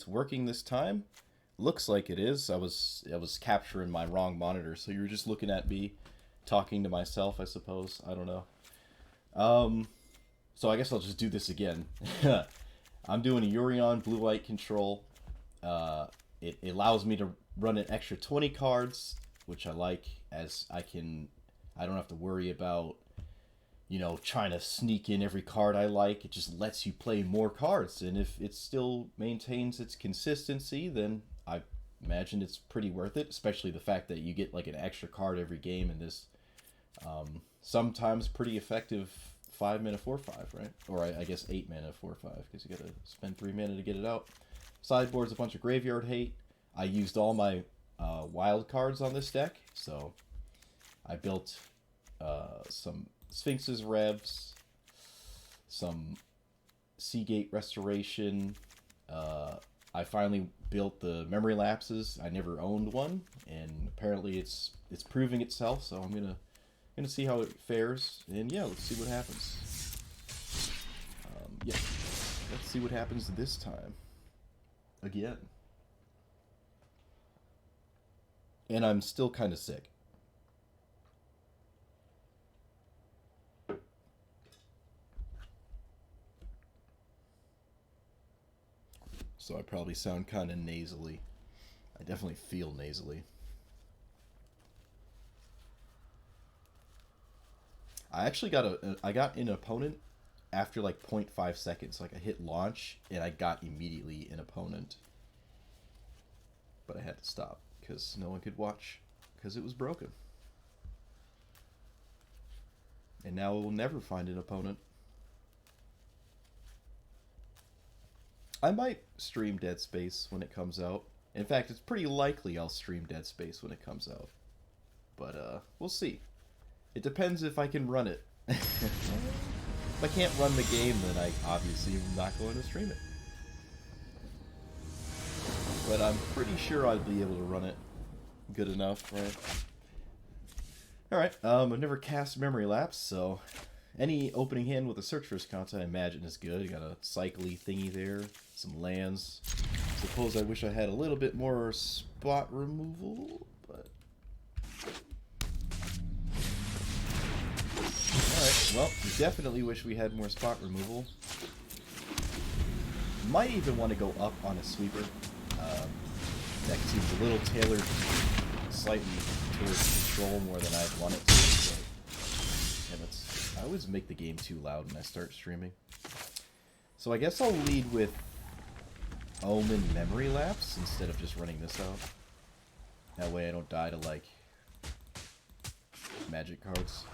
It's working this time. Looks like it is. I was capturing my wrong monitor, so you were just looking at me talking to myself, I suppose. I don't know. Um, so I guess I'll just do this again. I'm doing a Yorion blue light control. Uh, it allows me to run an extra 20 cards, which I like, as I don't have to worry about trying to sneak in every card I like. It just lets you play more cards, and if it still maintains its consistency, then I imagine it's pretty worth it. Especially the fact that you get like an extra card every game in this sometimes pretty effective 5 mana 4/5, right? Or I guess 8 mana 4/5 because you gotta spend 3 mana to get it out. Sideboard's a bunch of graveyard hate. I used all my wild cards on this deck, so I built some Sphinx's Revs, some Seagate Restoration. I finally built the Memory Lapses. I never owned one, and apparently it's proving itself. So I'm gonna see how it fares, and yeah, let's see what happens. Yeah, let's see what happens this time. Again, and I'm still kind of sick. So I probably sound kind of nasally. I definitely feel nasally. I actually I got an opponent after like 0.5 seconds. Like I hit launch and I got immediately an opponent. But I had to stop because no one could watch because it was broken. And now we'll never find an opponent. I might stream Dead Space when it comes out. In fact, it's pretty likely I'll stream Dead Space when it comes out. But we'll see. It depends if I can run it. If I can't run the game, then I obviously am not going to stream it. But I'm pretty sure I'd be able to run it good enough, right? Alright, I've never cast Memory Lapse, so any opening hand with a search for this content I imagine is good. You got a cycly thingy there, some lands. Suppose I wish I had a little bit more spot removal, but... Alright, well, we definitely wish we had more spot removal. Might even want to go up on a sweeper. That seems a little tailored slightly towards control more than I'd want it to. But, yeah, I always make the game too loud when I start streaming. So I guess I'll lead with Omen Memory Lapse instead of just running this out. That way I don't die to, like, magic cards.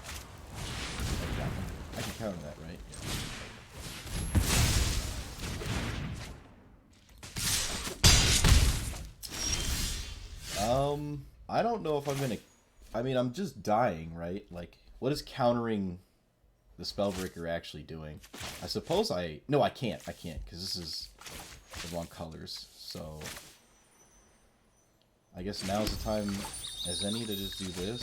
I can counter that, right? Yeah. I don't know if I'm gonna... I mean, I'm just dying, right? Like, what is countering the Spellbreaker actually doing? I suppose I... No, I can't, because this is the wrong colors, so... I guess now's the time as any to just do this.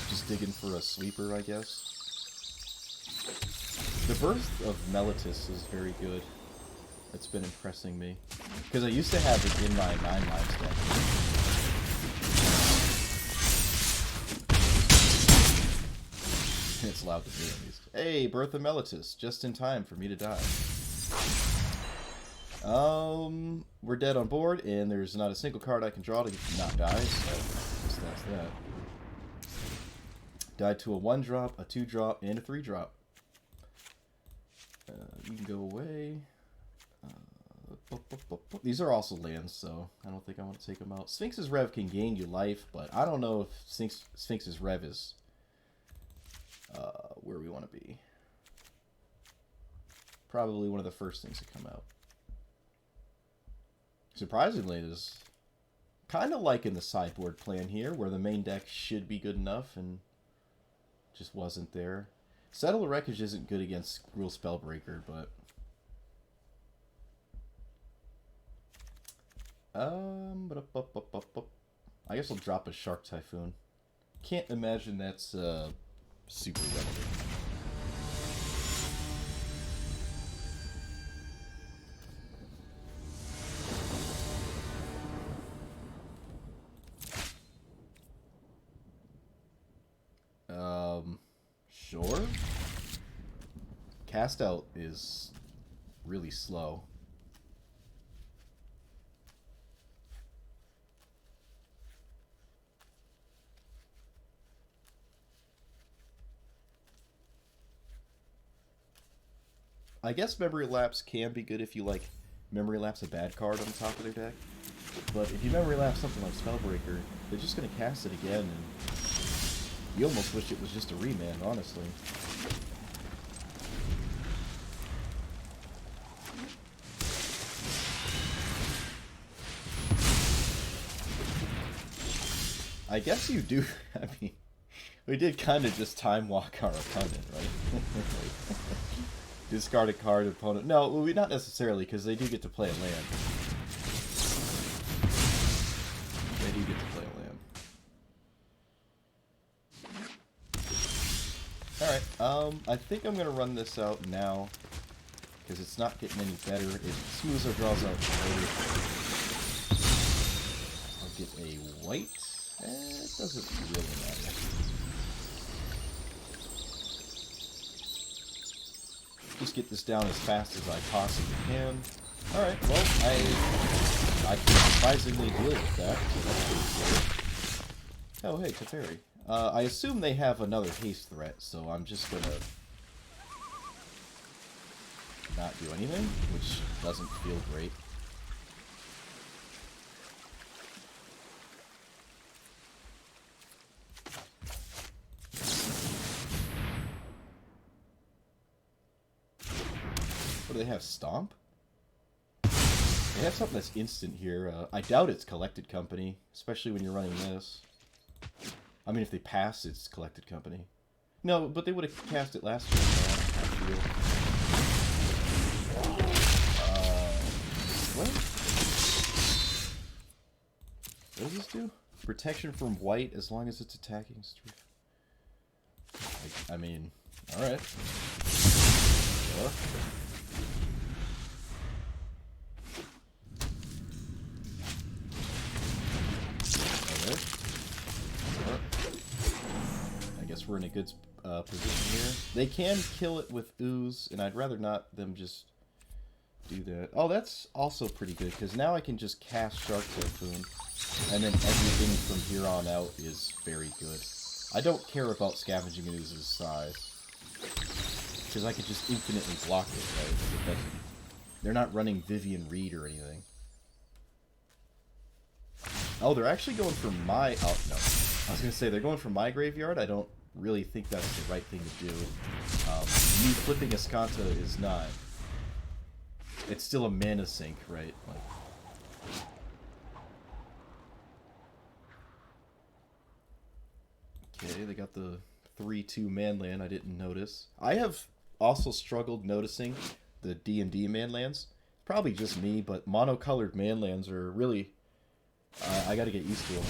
Just digging for a sweeper, I guess. The Birth of Meletis is very good. It's been impressing me. Because I used to have it in my 9 lives deck. It's allowed to be at least. Hey, Birth of Meletis, just in time for me to die. We're dead on board, and there's not a single card I can draw to not die, so just that's that. Died to a 1-drop, a 2-drop, and a 3-drop. You can go away. These are also lands, so I don't think I want to take them out. Sphinx's Rev can gain you life, but I don't know if Sphinx's Rev is where we want to be. Probably one of the first things to come out. Surprisingly, there's kind of like in the sideboard plan here, where the main deck should be good enough and just wasn't there. Settle the Wreckage isn't good against Gruul Spellbreaker, but... I guess I'll drop a Shark Typhoon. Can't imagine that's super relevant. Sure. Cast out is really slow. I guess Memory Lapse can be good if you, like, Memory Lapse a bad card on the top of their deck. But if you Memory Lapse something like Spellbreaker, they're just going to cast it again, and you almost wish it was just a remand, honestly. I guess you do, I mean, we did kind of just time walk our opponent, right? Discard a card, opponent. No, well, not necessarily, because they do get to play a land. They do get to play a land. Alright, I think I'm going to run this out now, because it's not getting any better. It smooths our draws out later. I'll get a white. It doesn't really matter. Just get this down as fast as I possibly can. Alright, well, I can surprisingly deal with that, so that's pretty cool. Oh, hey, Teferi. I assume they have another haste threat, so I'm just gonna not do anything, which doesn't feel great. What do they have? Stomp? They have something that's instant here. I doubt it's Collected Company, especially when you're running this. I mean, if they pass, it's Collected Company. No, but they would have cast it last year. I feel. What? What does this do? Protection from white as long as it's attacking. I mean, alright. Sure. I guess we're in a good position here. They can kill it with ooze, and I'd rather not them just do that. Oh, that's also pretty good, because now I can just cast Shark Typhoon, and then everything from here on out is very good. I don't care about Scavenging Ooze's size, because I could just infinitely block it, right? It doesn't. They're not running Vivian Reed or anything. Oh, they're actually going for my... Oh, no. I was going to say, they're going for my graveyard. I don't really think that's the right thing to do. Me flipping Escanta is not... It's still a mana sink, right? Like... Okay, they got the 3/2 manland I didn't notice. I have also struggled noticing the D&D manlands. Probably just me, but monocolored manlands are really... I gotta get used to them.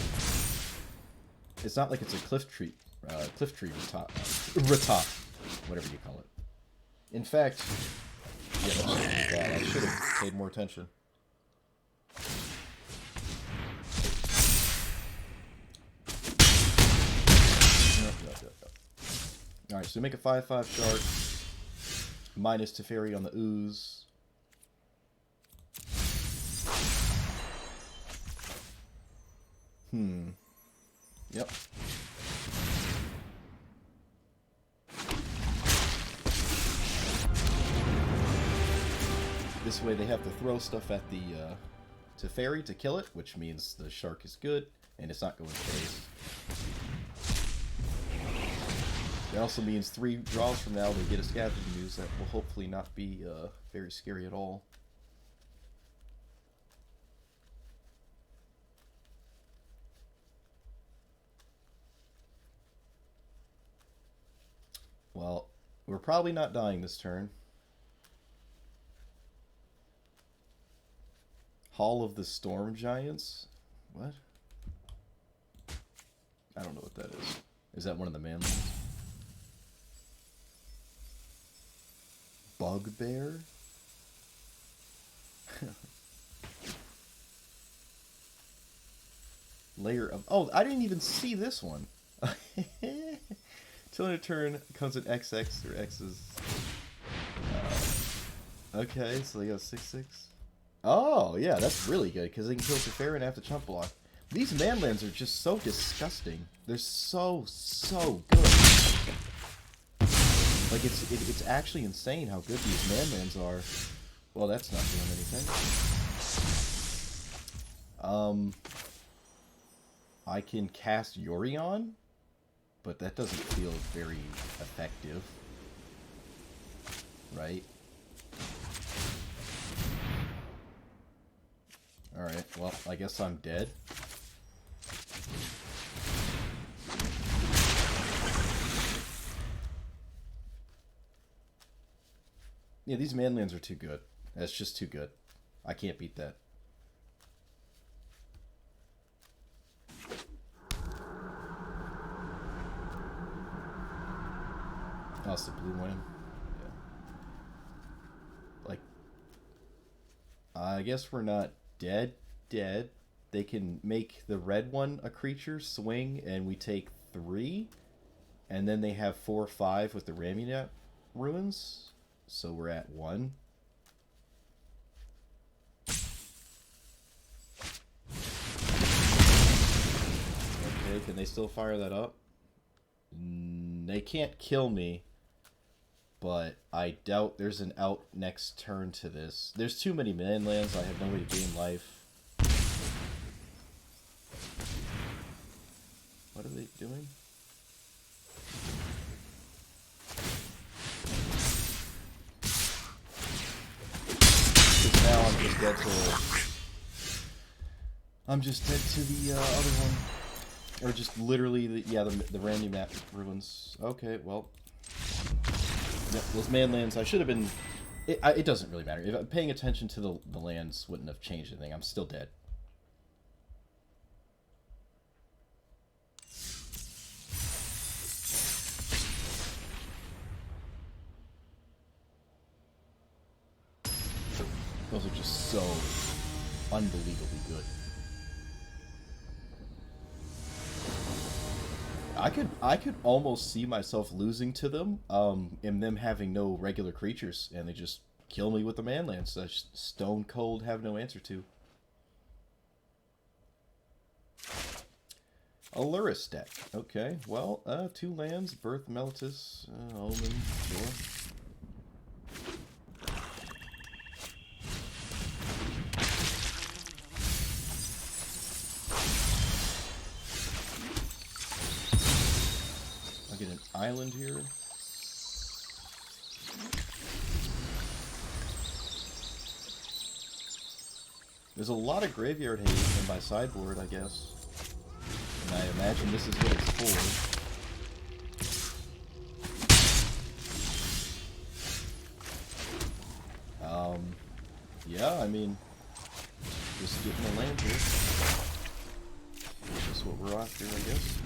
It's not like it's a cliff tree retop, whatever you call it. In fact, yeah, that's bad. I should have paid more attention. Alright, so we make a 5/5 shark. Minus Teferi on the ooze. Yep. This way they have to throw stuff at the Teferi to kill it, which means the shark is good, and it's not going to chase. It also means 3 draws from now they get a Scavenging Ooze that will hopefully not be very scary at all. Well, we're probably not dying this turn. Hall of the Storm Giants? What? I don't know what that is. Is that one of the manlands? Bugbear? Layer of... Oh, I didn't even see this one. Till end of turn comes an XX or X's. Okay, so they got 6/6. Oh, yeah, that's really good, because they can kill Teferi and have to chump block. These manlands are just so disgusting. They're so good. Like, it's actually insane how good these manlands are. Well, that's not doing anything. I can cast Yorion, but that doesn't feel very effective. Right? Alright, well, I guess I'm dead. Yeah, these manlands are too good. That's just too good. I can't beat that. Oh, it's the blue one. Yeah. Like, I guess we're not dead. They can make the red one a creature, swing, and we take 3. And then they have 4/5 with the Ramunap ruins. So we're at 1. Okay, can they still fire that up? They can't kill me, but I doubt there's an out next turn to this. There's too many manlands, I have no way to gain life. What are they doing? Because now I'm just dead to the other one. Or just literally, the Randy map ruins. Okay, well. Yep, those manlands, I should have been... It doesn't really matter. If I'm paying attention to the lands wouldn't have changed anything. I'm still dead. Those are just so unbelievably good. I could almost see myself losing to them, and them having no regular creatures, and they just kill me with the manlands. I just stone cold have no answer to. Aluris deck. Okay, well, 2 lands, Birth, Meltus, Omen, sure. I'll get an island here. There's a lot of graveyard hate in my sideboard, I guess. And I imagine this is what it's for. Yeah, I mean, just getting a land here. That's what we're after, I guess.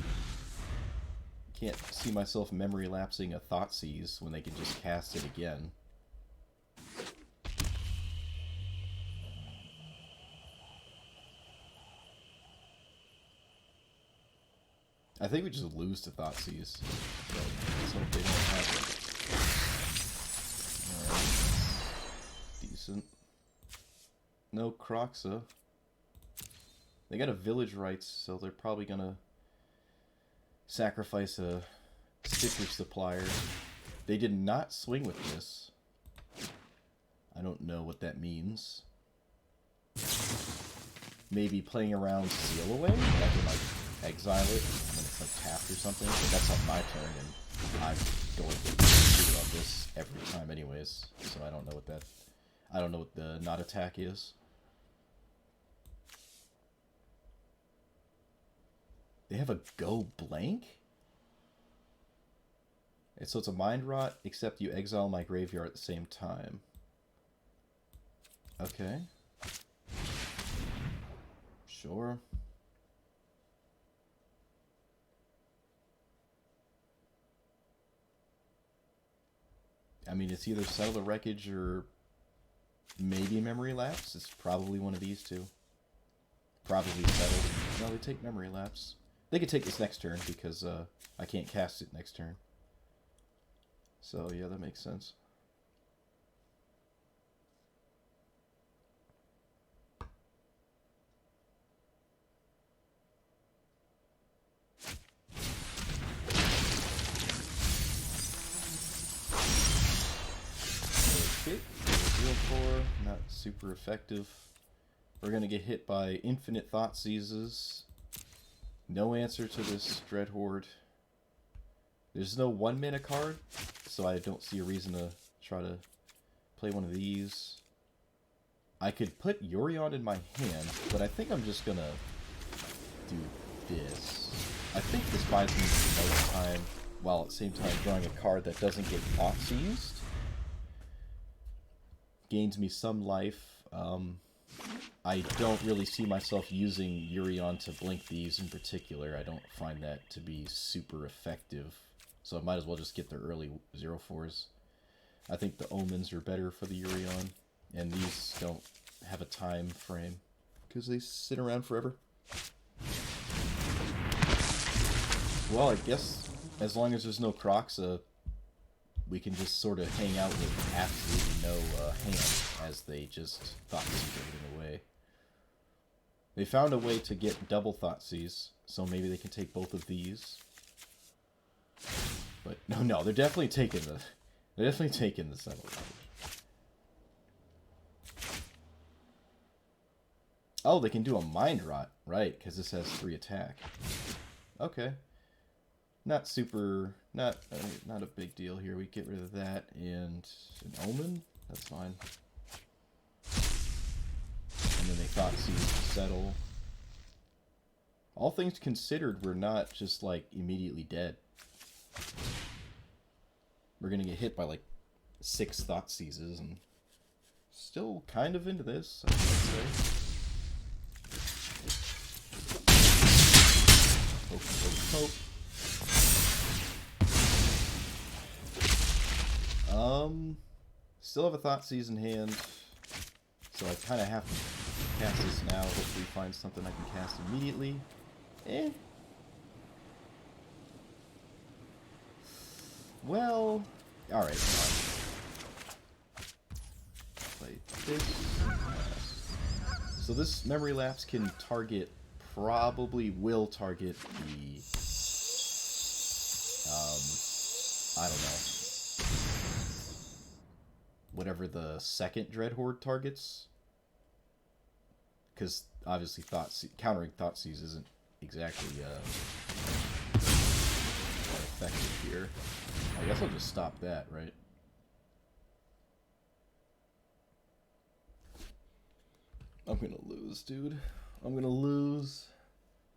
Can't see myself memory lapsing a Thoughtseize when they can just cast it again. I think we just lose to Thoughtseize. So let's hope they don't have it. Alright. Decent. No Croxa. They got a Village Rites, so they're probably gonna sacrifice a Sticker Supplier. They did not swing with this. I don't know what that means. Maybe playing around Seal Away? I can, like, exile it, and then it's, like, tapped or something. But that's on my turn, and I'm going to do it on this every time anyways. So I don't know what that... I don't know what the not attack is. They have a go blank? So it's a Mind Rot, except you exile my graveyard at the same time. Okay. Sure. I mean, it's either Settle the Wreckage or maybe Memory Lapse. It's probably one of these two. Probably Settled. No, they take Memory Lapse. They could take this next turn because I can't cast it next turn. So yeah, that makes sense. Okay, 0-4, not super effective. We're gonna get hit by infinite thought seizes. No answer to this Dread Horde. There's no 1-mana card, so I don't see a reason to try to play one of these. I could put Yorion in my hand, but I think I'm just gonna do this. I think this buys me some time, while at the same time drawing a card that doesn't get thought seized. Gains me some life. I don't really see myself using Yorion to blink these in particular. I don't find that to be super effective. So I might as well just get the early 0-4s. I think the Omens are better for the Yorion. And these don't have a time frame, because they sit around forever. Well, I guess as long as there's no Croxa, we can just sort of hang out with absolutely no hand, as they just Thoughtseize everything away. They found a way to get double Thoughtseize, so maybe they can take both of these. But no, they're definitely taking the Settle Ravage. Oh, they can do a Mind Rot, right? Because this has 3 attack. Okay. Not a big deal here. We get rid of that and an Omen. That's fine. And then they Thoughtseize to settle. All things considered, we're not just like immediately dead. We're gonna get hit by like 6 Thoughtseizes and still kind of into this, I would say. Hope. Still have a Thoughtseize in hand, so I kind of have to cast this now. Hopefully find something I can cast immediately. Well, alright, play this. So this Memory Lapse can target, probably will target the, I don't know, whatever the second Dread Horde targets. Because obviously countering Thoughtseize isn't exactly effective here. I guess I'll just stop that, right? I'm gonna lose, dude. I'm gonna lose.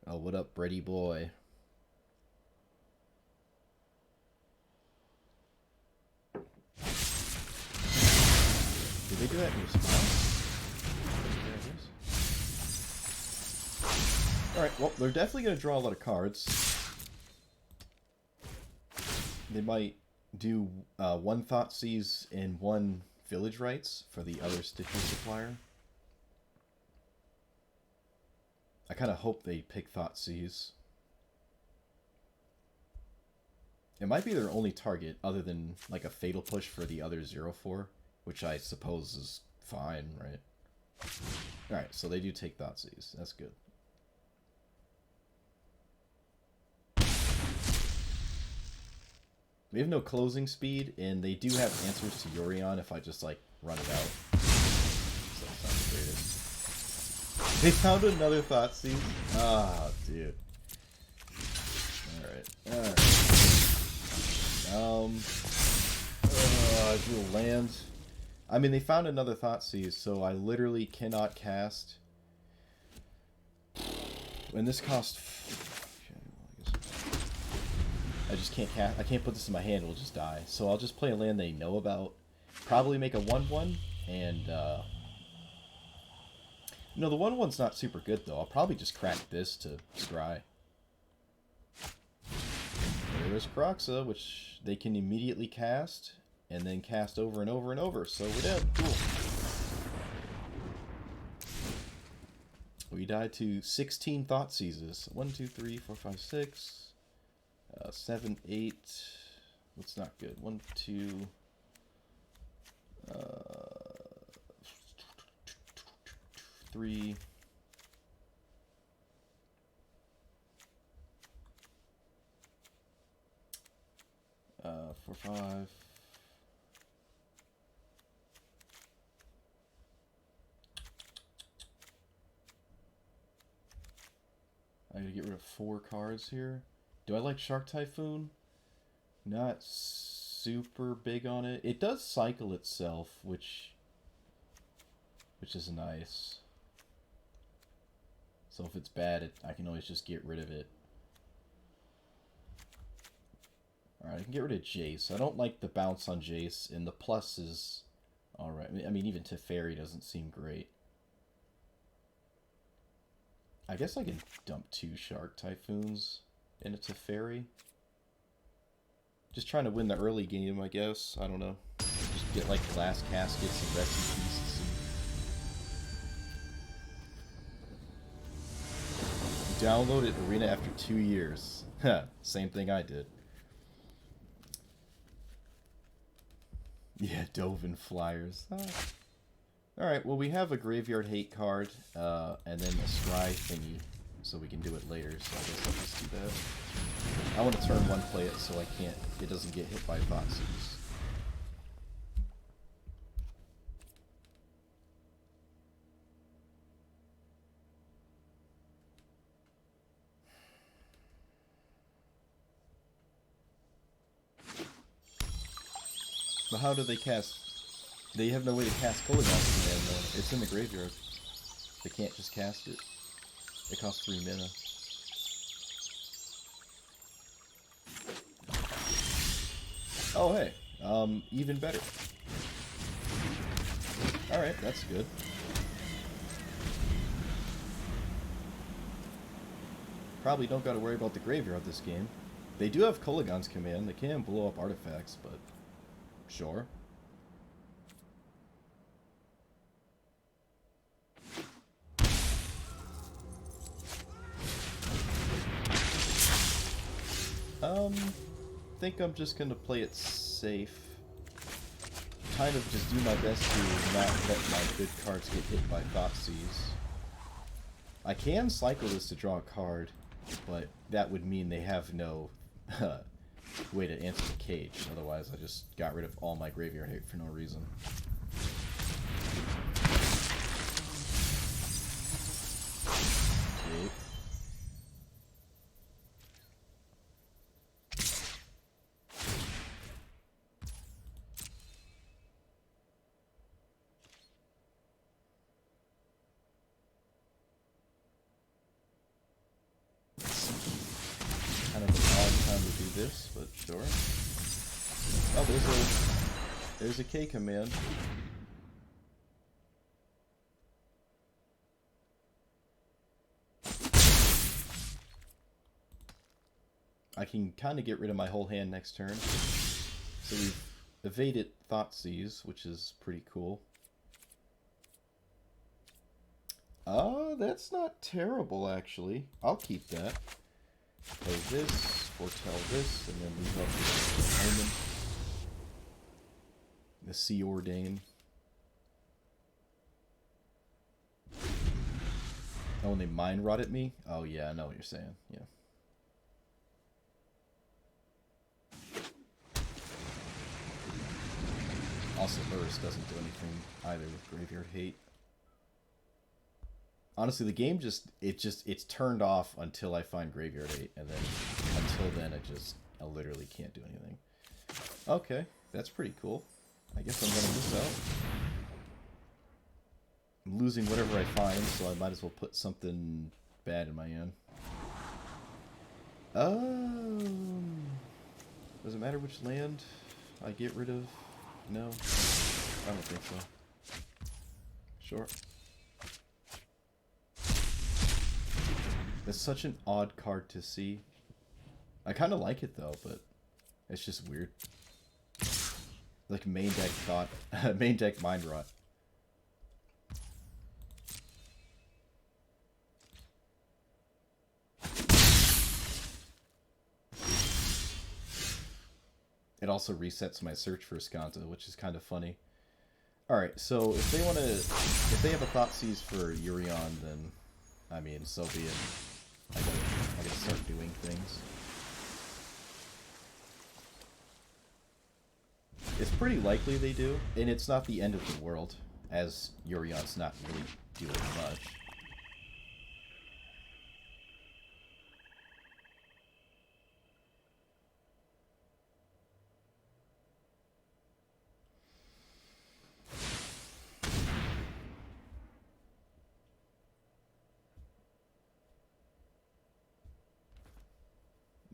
Oh, what up, Brady boy? Did they do that in response? Alright, well, they're definitely going to draw a lot of cards. They might do 1 Thoughtseize and 1 Village Rites for the other Stitcher Supplier. I kind of hope they pick Thoughtseize. It might be their only target, other than like a Fatal Push for the other 0-4, which I suppose is fine, right? Alright, so they do take Thoughtseize. That's good. We have no closing speed, and they do have answers to Yorion if I just, like, run it out. So that's not the greatest. They found another Thoughtseize? Ah, dude. Alright. I drew a land. I mean, they found another Thoughtseize, so I literally cannot cast. And this cost... I just can't cast. I can't put this in my hand. It will just die. So I'll just play a land they know about. Probably make a 1/1, and no, the 1/1's not super good though. I'll probably just crack this to scry. There's Croxa, which they can immediately cast, and then cast over and over and over. So we're dead. Cool. We died to 16 Thoughtseizes. 1, 2, 3, 4, 5, 6. 7, 8, What's not good? 1, 2... 3... 4, 5... I gotta get rid of 4 cards here. Do I like Shark Typhoon? Not super big on it. It does cycle itself, which is nice. So if it's bad, I can always just get rid of it. Alright, I can get rid of Jace. I don't like the bounce on Jace, and the plus is alright. I mean, even Teferi doesn't seem great. I guess I can dump 2 Shark Typhoons into Teferi. Just trying to win the early game, I guess. I don't know. Just get, like, Glass Caskets and Rest in Pieces. Downloaded Arena after 2 years. Same thing I did. Yeah, Dovin Flyers. Alright, well we have a Graveyard Hate card, and then a Scry thingy, so we can do it later, so I guess I'll just do that. I want to turn 1 play it so it doesn't get hit by Thoughtseize. But how do they cast? They have no way to cast Kolaghan's Command, though. It's in the graveyard. They can't just cast it. It costs 3 mana. Oh, hey. Even better. Alright, that's good. Probably don't gotta worry about the graveyard this game. They do have Kolaghan's Command. They can blow up artifacts, but... Sure. Think I'm just gonna play it safe. Kind of just do my best to not let my good cards get hit by Thoughtseize. I can cycle this to draw a card, but that would mean they have no way to answer the cage. Otherwise, I just got rid of all my Graveyard Hate for no reason. Okay. Kind of an odd time to do this, but sure. Oh, there's a K command. I can kind of get rid of my whole hand next turn. So we've evaded Thoughtseize, which is pretty cool. That's not terrible, actually. I'll keep that. Play this, foretell this, and then leave up the Omen. The Sea Ordain. Oh, and they Mind Rot at me? Oh yeah, I know what you're saying, yeah. Also, Burst doesn't do anything either with Graveyard Hate. Honestly, the game it's turned off until I find Graveyard Hate, and then until then I literally can't do anything. Okay, that's pretty cool. I guess I'm gonna lose out. I'm losing whatever I find, so I might as well put something bad in my hand. Does it matter which land I get rid of? No, I don't think so. Sure. That's such an odd card to see. I kind of like it though, but it's just weird. Like main deck thought, main deck Mind Rot. it also resets my search for Sconta, which is kind of funny. Alright, so if they have a Thoughtseize for Yorion, then, I mean, so be it. I gotta start doing things. It's pretty likely they do, and it's not the end of the world, as Yorion's not really doing much.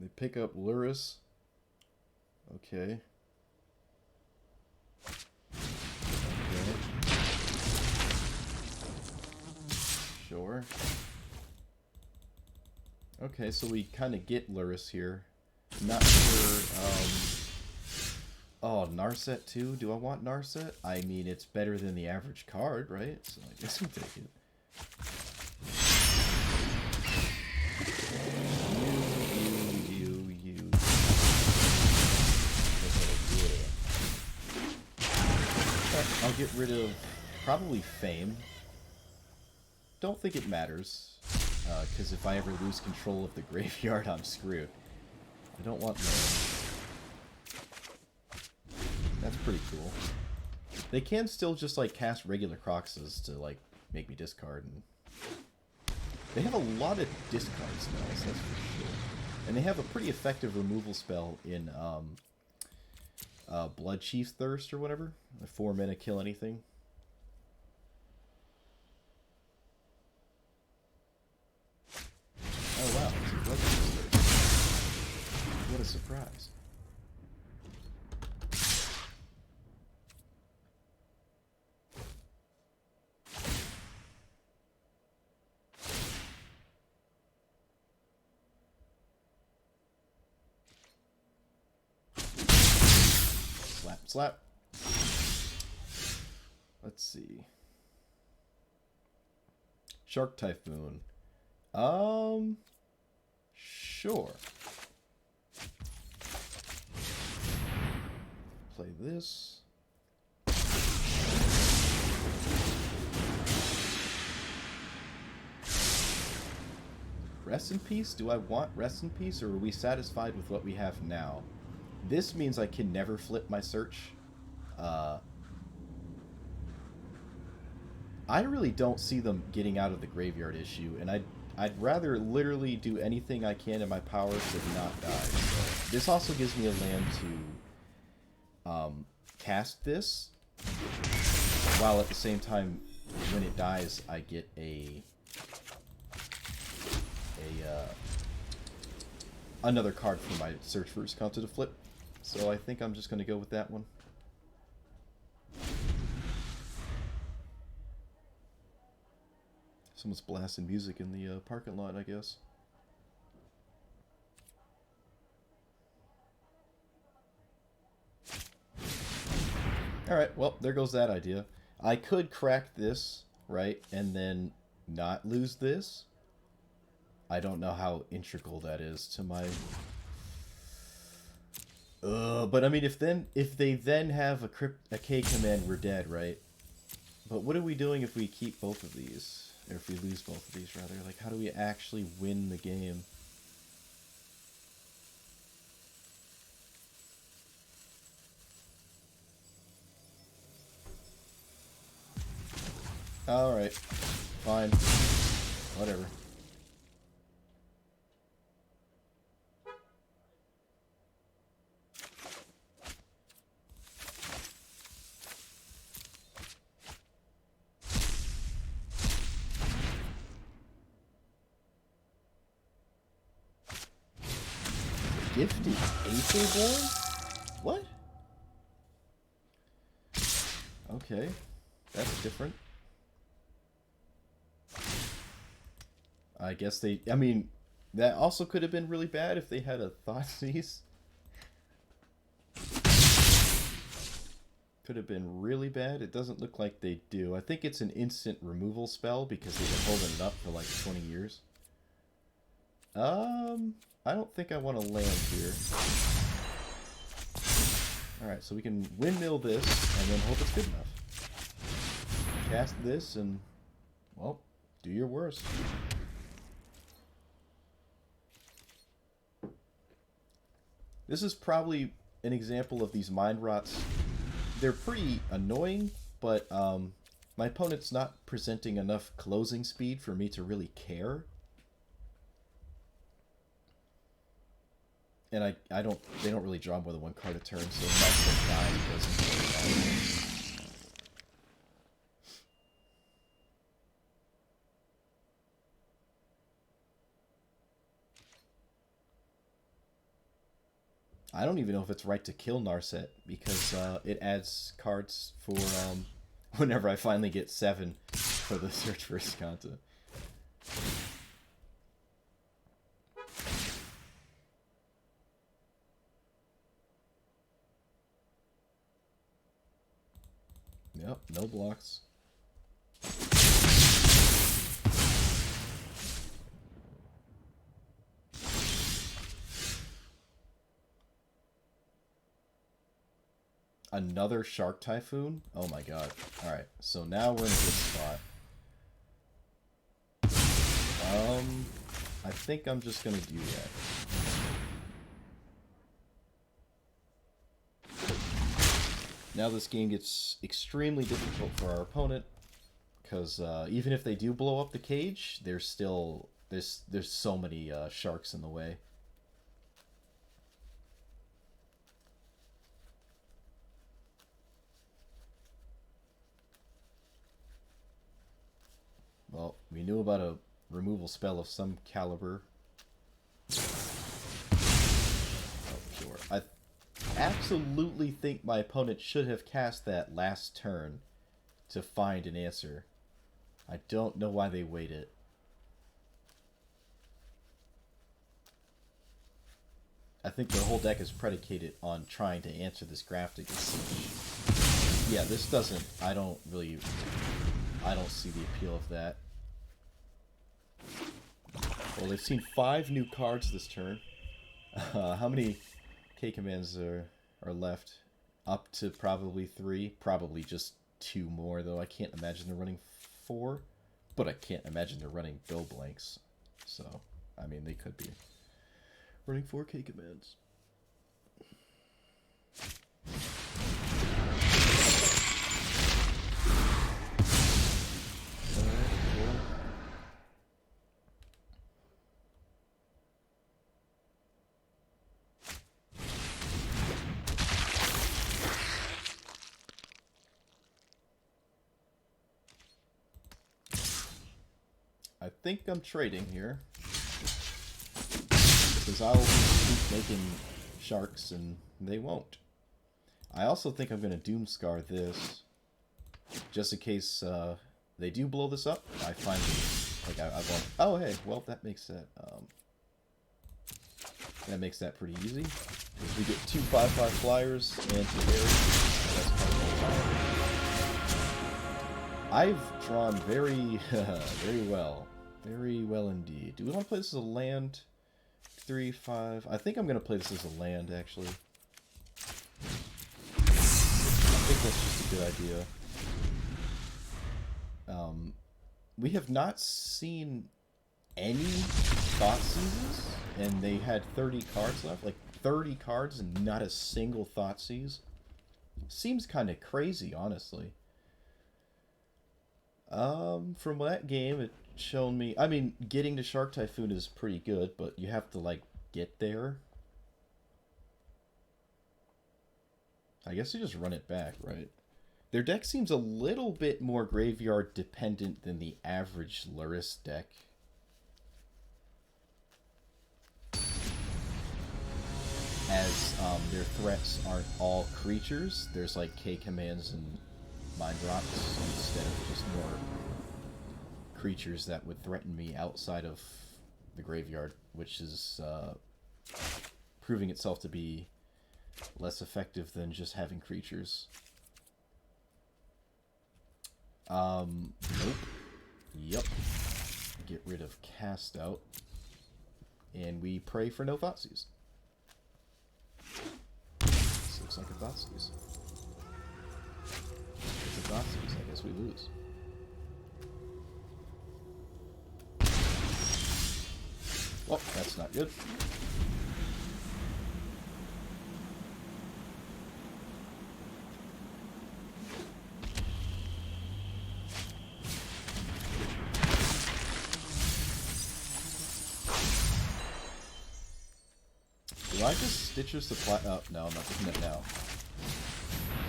They pick up Luris. Okay. Sure. Okay, so we kind of get Luris here. Not sure, oh, Narset too? Do I want Narset? I mean, it's better than the average card, right? So I guess we take it. I'll get rid of probably Fame. Don't think it matters, because if I ever lose control of the graveyard, I'm screwed. I don't want that. That's pretty cool. They can still just, like, cast regular Croxes to, like, make me discard. And they have a lot of discard spells, that's for sure. And they have a pretty effective removal spell in, Blood Chief's Thirst or whatever. 4 mana, kill anything. Oh wow, it's a Blood Chief's Thirst. What a surprise. Slap, slap. Let's see. Shark Typhoon. Sure. Play this. Rest in Peace? Do I want Rest in Peace, or are we satisfied with what we have now? This means I can never flip my search. I really don't see them getting out of the graveyard issue, and I'd rather literally do anything I can in my power to not die. So this also gives me a land to cast this, while at the same time, when it dies, I get another card for my search for Sconta to flip. So I think I'm just going to go with that one. Someone's blasting music in the parking lot, I guess. Alright, well, there goes that idea. I could crack this, right, and then not lose this. I don't know how integral that is to my... but I mean, if they then have a K command, we're dead, right? But what are we doing if we keep both of these? Or if we lose both of these, rather? Like, how do we actually win the game? Alright. Fine. Whatever. Gifted Aetherborn? What? Okay. That's different. I guess they... I mean, that also could have been really bad if they had a Thoughtseize. Could have been really bad. It doesn't look like they do. I think it's an instant removal spell because they've been holding it up for like 20 years. I don't think I want to land here. Alright, so we can windmill this and then hope it's good enough. Cast this and, well, do your worst. This is probably an example of these mind rots. They're pretty annoying, but my opponent's not presenting enough closing speed for me to really care. And they don't really draw more than one card a turn, so Knights at 9 doesn't really matter. I don't even know if it's right to kill Narset, because it adds cards for whenever I finally get 7 for the Search for Iskanta. Yep, no blocks. Another Shark Typhoon? Oh my god. Alright, so now we're in a good spot. I think I'm just gonna do that. Now this game gets extremely difficult for our opponent, because even if they do blow up the cage, there's still there's so many sharks in the way. Well, we knew about a removal spell of some caliber. Oh, sure. I absolutely think my opponent should have cast that last turn to find an answer. I don't know why they waited. I think their whole deck is predicated on trying to answer this Grafting Siege. Yeah, this doesn't... I don't see the appeal of that. Well, they've seen 5 new cards this turn. How many K-commands are left? Up to probably 3. Probably just 2 more, though. I can't imagine they're running 4. But I can't imagine they're running Go Blanks. So, I mean, they could be running 4 K-commands. I think I'm trading here, because I'll keep making sharks and they won't. I also think I'm going to Doomscar this, just in case they do blow this up. I find like I want. Oh hey, well that makes that pretty easy. We get 2 5/5 flyers and 2 berries. That's kind of I've drawn very very well indeed. Do we want to play this as a land? 3, 5. I think I'm going to play this as a land, actually. I think that's just a good idea. We have not seen any Thought Seizes, and they had 30 cards left. Like, 30 cards and not a single Thought Seize. Seems kind of crazy, honestly. From that game, it shown me... I mean, getting to Shark Typhoon is pretty good, but you have to, like, get there. I guess you just run it back, right? Their deck seems a little bit more graveyard dependent than the average Luris deck. As, their threats aren't all creatures. There's, like, K-commands and Mind Rocks instead of just more creatures that would threaten me outside of the graveyard, which is proving itself to be less effective than just having creatures. Nope. Yep. Get rid of Cast Out. And we pray for no Thoughtseize. 6 like a Thoughtseize. It's a Thoughtseize. I guess we lose. Well, that's not good. Do I just Stitcher Supply? Oh, no, I'm not doing it now.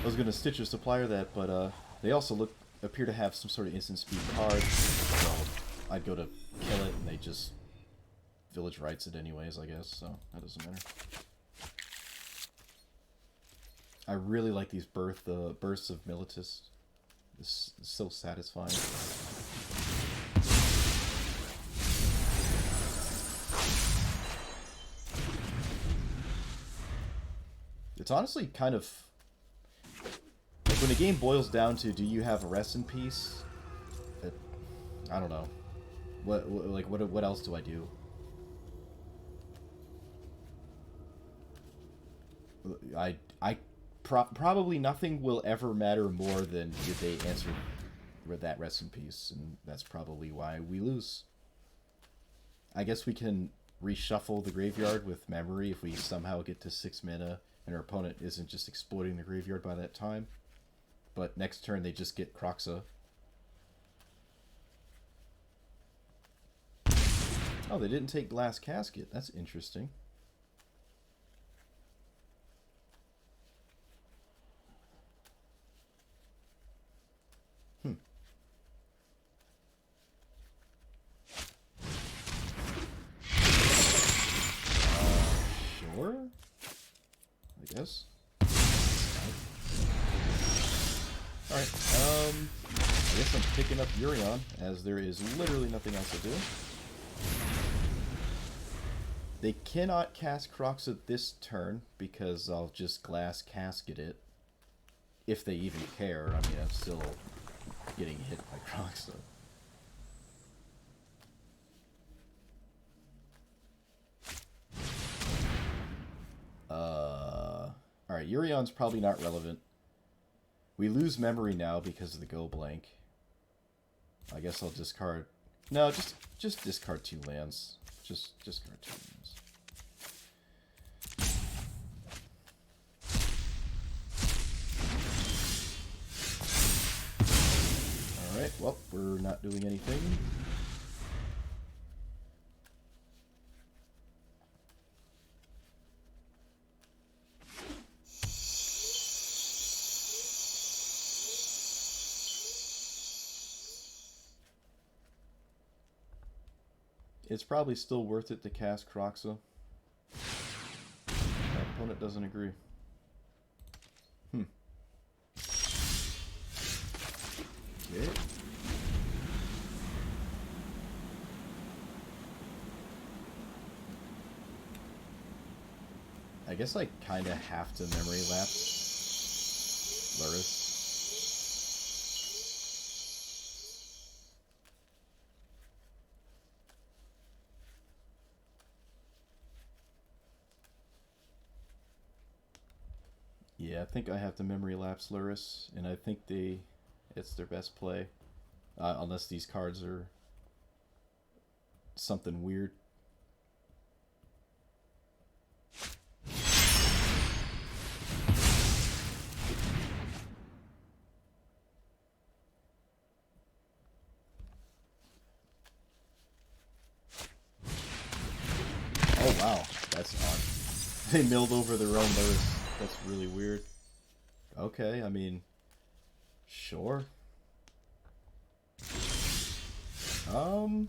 I was going to Stitcher Supplier that, but they also appear to have some sort of instant speed card. So I'd go to kill it, and they just Village Rights it anyways, I guess, so that doesn't matter. I really like these bursts of Militus. This is so satisfying. It's honestly kind of like when a game boils down to, do you have a rest in peace? I don't know. What else do I do? Probably nothing will ever matter more than did they answer that rest in peace, and that's probably why we lose. I guess we can reshuffle the graveyard with memory if we somehow get to 6 mana and our opponent isn't just exploiting the graveyard by that time. But next turn they just get Kroxa. Oh, they didn't take Glass Casket. That's interesting. Sure? I guess. Alright, I guess I'm picking up Yorion, as there is literally nothing else to do. They cannot cast Kroxa this turn, because I'll just Glass Casket it. If they even care. I mean, I'm still getting hit by Kroxa. Alright, Yorion's probably not relevant. We lose memory now because of the go blank. I guess I'll discard... No, just discard 2 lands. Just discard 2 lands. Alright, well, we're not doing anything. It's probably still worth it to cast Kroxa. My opponent doesn't agree. Okay. I guess I kind of have to memory lapse Luris. Yeah, I think I have to memory lapse Luris, and I think it's their best play. Unless these cards are something weird. Oh wow, that's odd. They milled over their own Luris. That's really weird. Okay, I mean, sure. I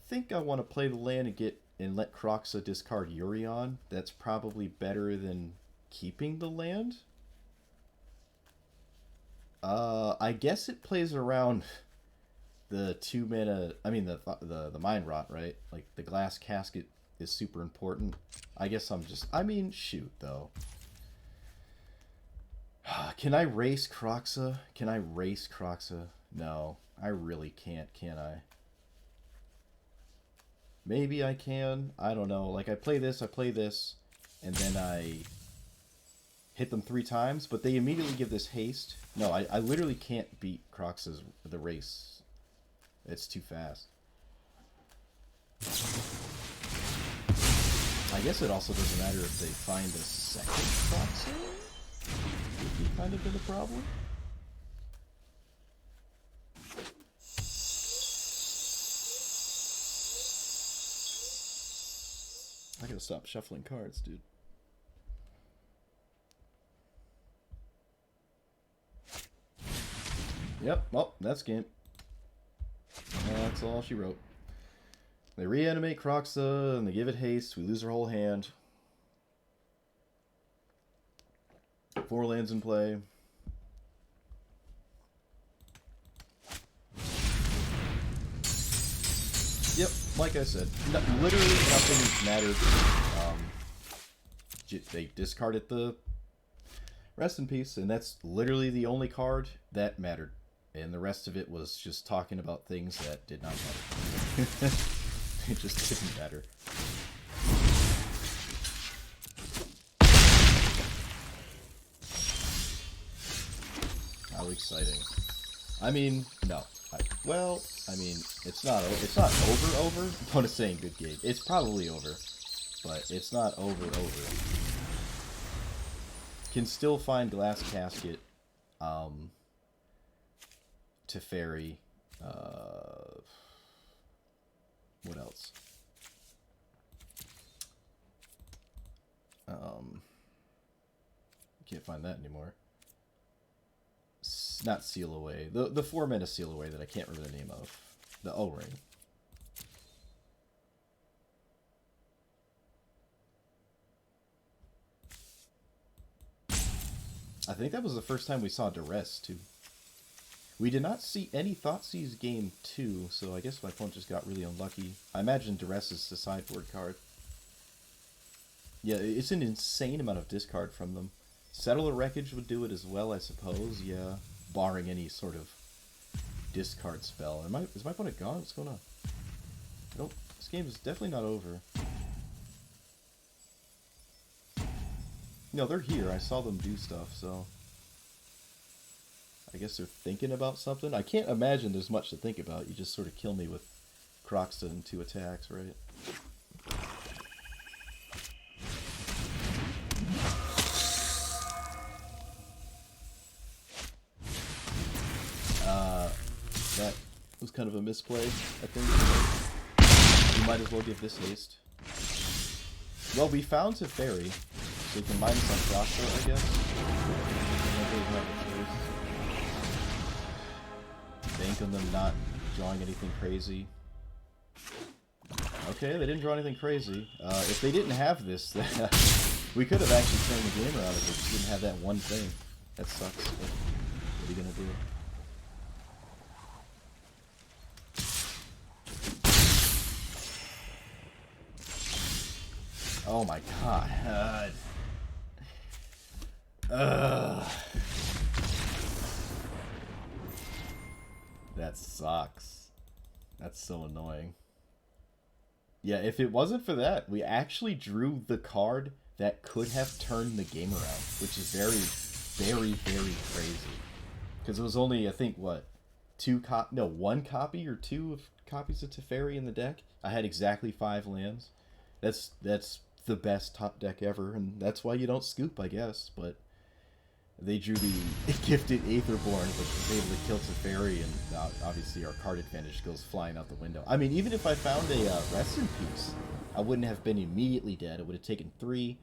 think I want to play the land and let Kroxa discard Yorion. That's probably better than keeping the land. I guess it plays around the 2 mana. I mean the Mind Rot, right? Like the Glass Casket is super important. I guess I mean, shoot though. Can I race Kroxa? Can I race Kroxa? No, I really can't, can I? Maybe I can. I don't know. Like, I play this, and then I hit them 3 times, but they immediately give this haste. No, I literally can't beat Crox's the race. It's too fast. I guess it also doesn't matter if they find a second Croxer. Would be kind of been a problem. I gotta stop shuffling cards, dude. Yep, well, that's game. That's all she wrote. They reanimate Croxa, and they give it haste. We lose our whole hand. 4 lands in play. Yep, like I said, literally nothing mattered. They discarded the Rest in Peace, and that's literally the only card that mattered. And the rest of it was just talking about things that did not matter. It just didn't matter. How exciting. I mean, no. I mean, it's not over. I'm not saying good game. It's probably over, but it's not over. Can still find Glass Casket, Teferi, what else? Can't find that anymore. Not Seal Away. The 4-mana Seal Away that I can't remember the name of. The O-Ring. I think that was the first time we saw Duress, too. We did not see any Thoughtseize game 2, so I guess my opponent just got really unlucky. I imagine Duress is the sideboard card. Yeah, it's an insane amount of discard from them. Settler Wreckage would do it as well, I suppose, yeah. Barring any sort of discard spell. Is my opponent gone? What's going on? Nope, this game is definitely not over. No, they're here. I saw them do stuff, so... I guess they're thinking about something. I can't imagine there's much to think about. You just sort of kill me with Croxton and 2 attacks, right? That was kind of a misplay, I think. We might as well give this haste. Well, we found Teferi, so we can mine some Croxton, I guess. Bank on them not drawing anything crazy. Okay, they didn't draw anything crazy. If they didn't have this, we could have actually turned the game around if they just didn't have that one thing. That sucks, but what are you gonna do? Oh my god. That sucks. That's so annoying. Yeah, if it wasn't for that, we actually drew the card that could have turned the game around, which is very, very, very crazy. Because it was only, I think, what, one copy or 2 of copies of Teferi in the deck. I had exactly 5 lands. That's the best top deck ever, and that's why you don't scoop, I guess. But they drew the gifted Aetherborn, which was able to kill Teferi, and obviously our card advantage goes flying out the window. I mean, even if I found a Rest in Peace, I wouldn't have been immediately dead. It would have taken 3.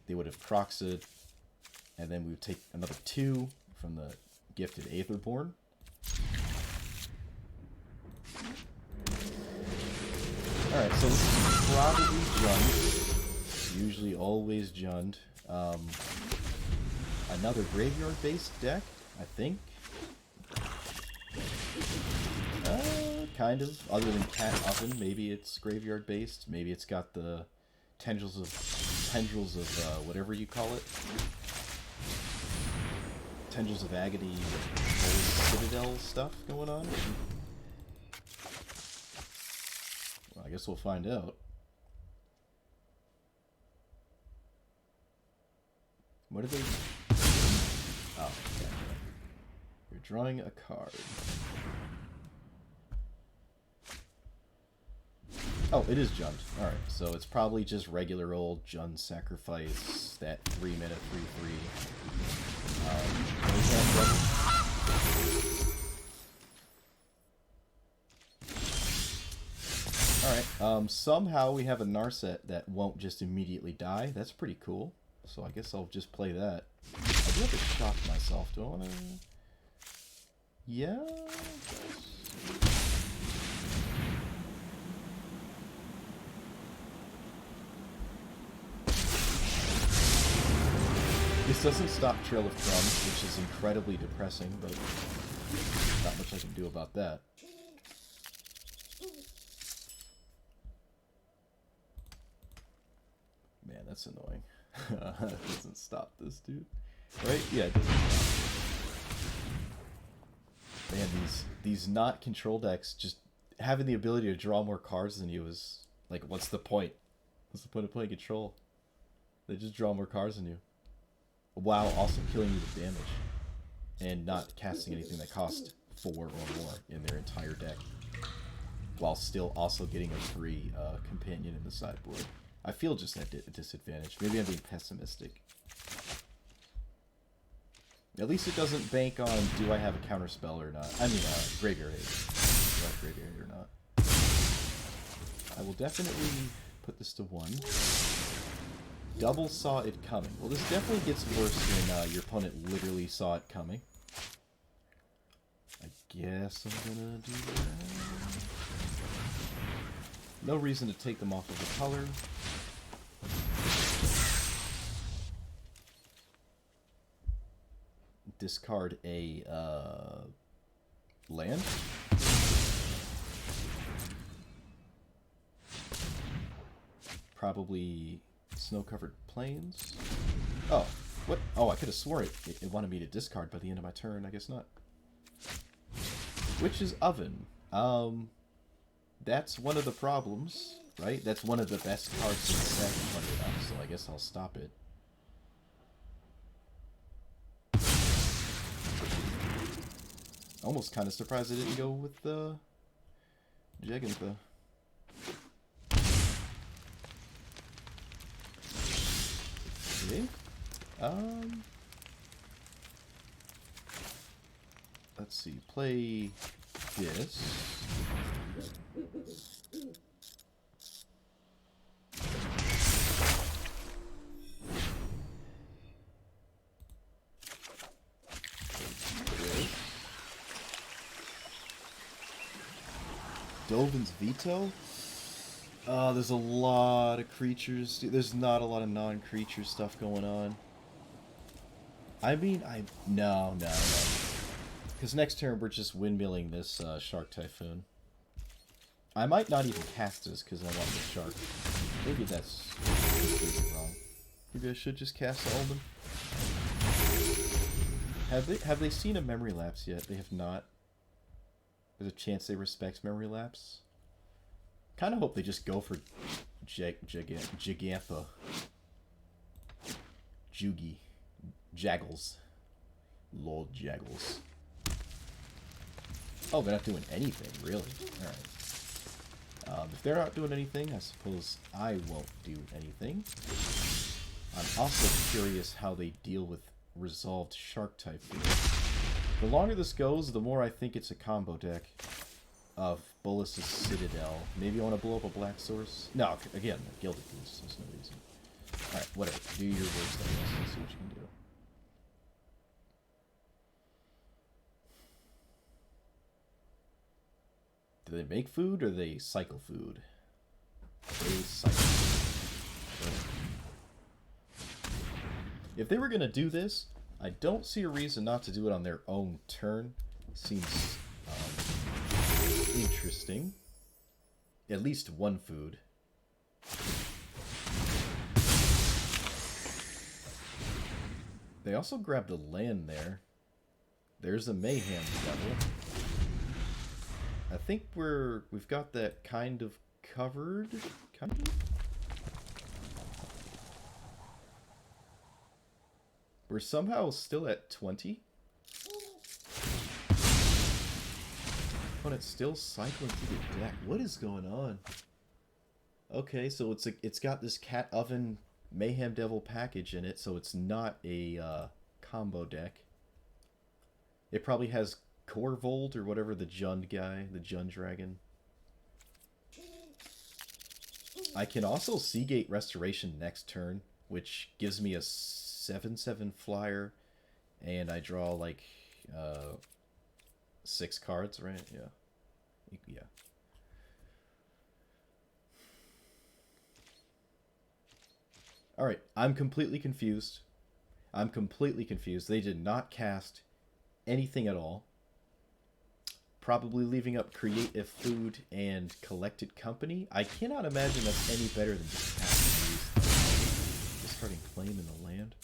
They would have Croxed, and then we would take another 2 from the gifted Aetherborn. Alright, so this is probably Jund. Usually always Jund. Another graveyard-based deck, I think. Kind of. Other than Cat Oven, maybe it's graveyard-based. Maybe it's got the tendrils of whatever you call it. Tendrils of Agony, Citadel stuff going on. Well, I guess we'll find out. What are they? Oh, okay. You're drawing a card. Oh, it is Jund. Alright, so it's probably just regular old Jund sacrifice, that 3-mana 3/3. Alright, somehow we have a Narset that won't just immediately die. That's pretty cool. So I guess I'll just play that. I do have to shock myself. Do I want to... Yeah... This doesn't stop Trail of Crumbs, which is incredibly depressing, but not much I can do about that. Man, that's annoying. It doesn't stop this, dude. Right? Yeah, it doesn't stop. Man, these not control decks, just having the ability to draw more cards than you is... Like, what's the point? What's the point of playing control? They just draw more cards than you. While also killing you with damage. And not casting anything that costs 4 or more in their entire deck. While still also getting a free companion in the sideboard. I feel just at a disadvantage. Maybe I'm being pessimistic. At least it doesn't bank on, do I have a counterspell or not? I mean, Graveyard Aid. Do I have Graveyard Aid or not? I will definitely put this to 1. Double saw it coming. Well, this definitely gets worse when your opponent literally saw it coming. I guess I'm gonna do that. No reason to take them off of the color. Discard a land. Probably snow-covered plains. Oh, what? Oh, I could have swore it wanted me to discard by the end of my turn. I guess not. Witch's Oven. That's one of the problems, right? That's one of the best cards in the set, funny enough, so I guess I'll stop it. Almost kind of surprised I didn't go with the Jegantha. Okay. Let's see. Play this. Dovin's Veto? There's a lot of creatures. There's not a lot of non-creature stuff going on. I mean, no. Because next turn we're just windmilling this Shark Typhoon. I might not even cast this because I want the shark. Maybe that's completely wrong. Maybe I should just cast all of them. Have they seen a memory lapse yet? They have not. There's a chance they respect memory lapse. Kind of hope they just go for Gigantha. Jugi. Jaggles. Lord Jaggles. Oh, they're not doing anything, really. Alright. If they're not doing anything, I suppose I won't do anything. I'm also curious how they deal with resolved Shark type. The longer this goes, the more I think it's a combo deck of Bolas's Citadel. Maybe I want to blow up a black source. No, again, Gilded Goose. There's no reason. Alright, whatever. Do your worst, I guess. Let's see what you can do. Do they make food or they cycle food? They cycle food. If they were going to do this, I don't see a reason not to do it on their own turn. Seems interesting. At least one food. They also grabbed a land there. There's a Mayhem Devil. I think we've got that kind of covered. Kind of? We're somehow still at 20. But it's still cycling through the deck. What is going on? Okay, so it's got this Cat Oven Mayhem Devil package in it, so it's not a combo deck. It probably has Corvold or whatever, the Jund guy, the Jund Dragon. I can also Seagate Restoration next turn, which gives me a 7/7 flyer, and I draw like 6 cards, right? Yeah. Yeah. Alright, I'm completely confused. I'm completely confused. They did not cast anything at all. Probably leaving up Creative Food and Collected Company. I cannot imagine that's any better than just casting these. Discarding Claim in the land.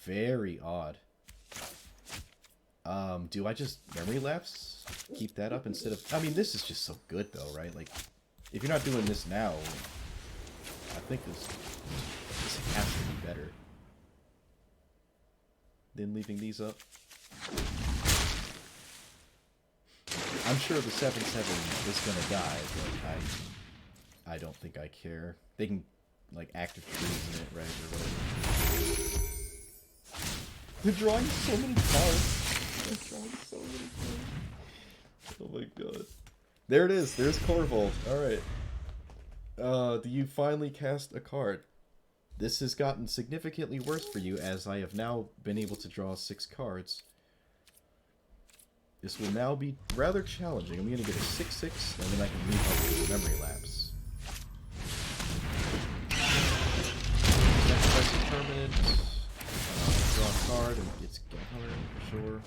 Very odd. Do I just Memory Lapse? Keep that up instead of... I mean, this is just so good, though, right? Like, if you're not doing this now, I think this has to be better than leaving these up. I'm sure the 7/7 is gonna die, but I don't think I care. They can, like, active trees in it, right, or whatever. They're drawing so many cards. They're drawing so many cards. Oh my god. There it is. There's Corvold. Alright. Do you finally cast a card? This has gotten significantly worse for you, as I have now been able to draw 6 cards. This will now be rather challenging. I'm going to get a 6/6, and then I can move up to Memory Lapse. Sacrifice a permanent. Draw a card, and it's Gunhunter for sure.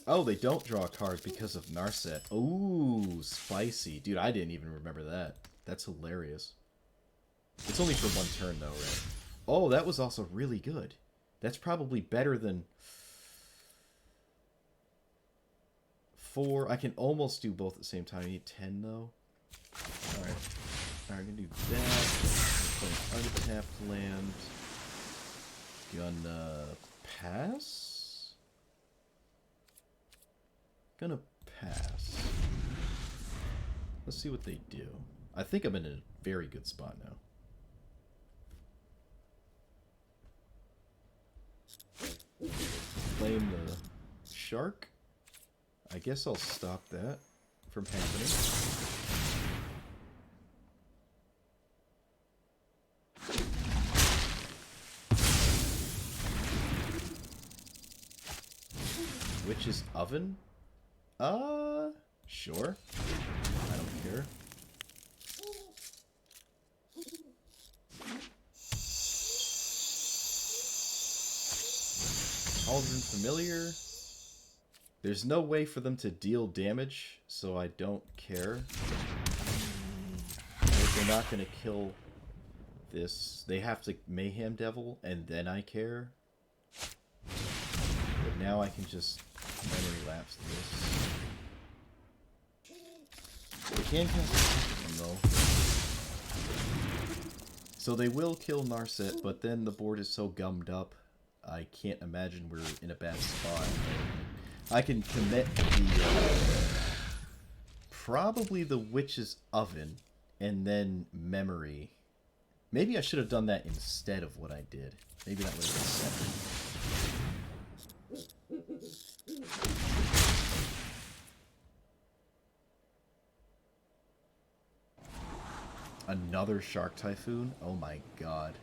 Oh, they don't draw a card because of Narset. Ooh, spicy. Dude, I didn't even remember that. That's hilarious. It's only for 1 turn, though, right? Oh, that was also really good. That's probably better than 4. I can almost do both at the same time. I need 10, though. Alright. Alright, I'm gonna do that. Play untapped land. Gonna pass? Gonna pass. Let's see what they do. I think I'm in a very good spot now. Claim the shark. I guess I'll stop that from happening. Witch's Oven? Sure. I don't care. Cauldron Familiar. There's no way for them to deal damage, so I don't care. If they're not going to kill this, they have to Mayhem Devil, and then I care. But now I can just Memory Lapse this. They can cast a though. So they will kill Narset, but then the board is so gummed up, I can't imagine we're in a bad spot. I can commit the probably the Witch's Oven and then Memory. Maybe I should have done that instead of what I did. Maybe that would have been 7. Another Shark Typhoon? Oh my god.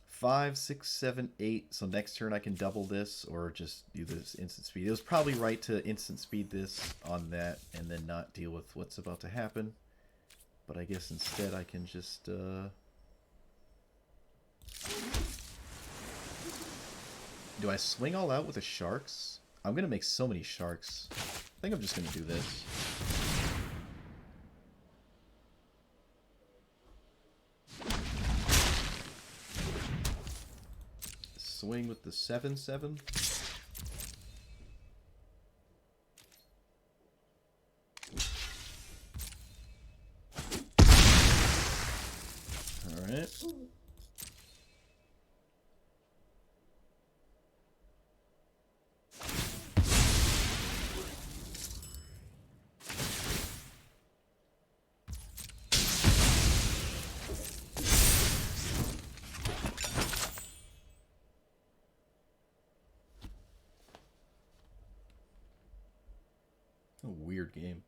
Five, 6, 7, 8. So next turn I can double this or just do this instant speed. It was probably right to instant speed this on that and then not deal with what's about to happen. But I guess instead I can just do I swing all out with the sharks? I'm gonna make so many sharks. I think I'm just gonna do this. swing with the 7/7. All right. A weird game.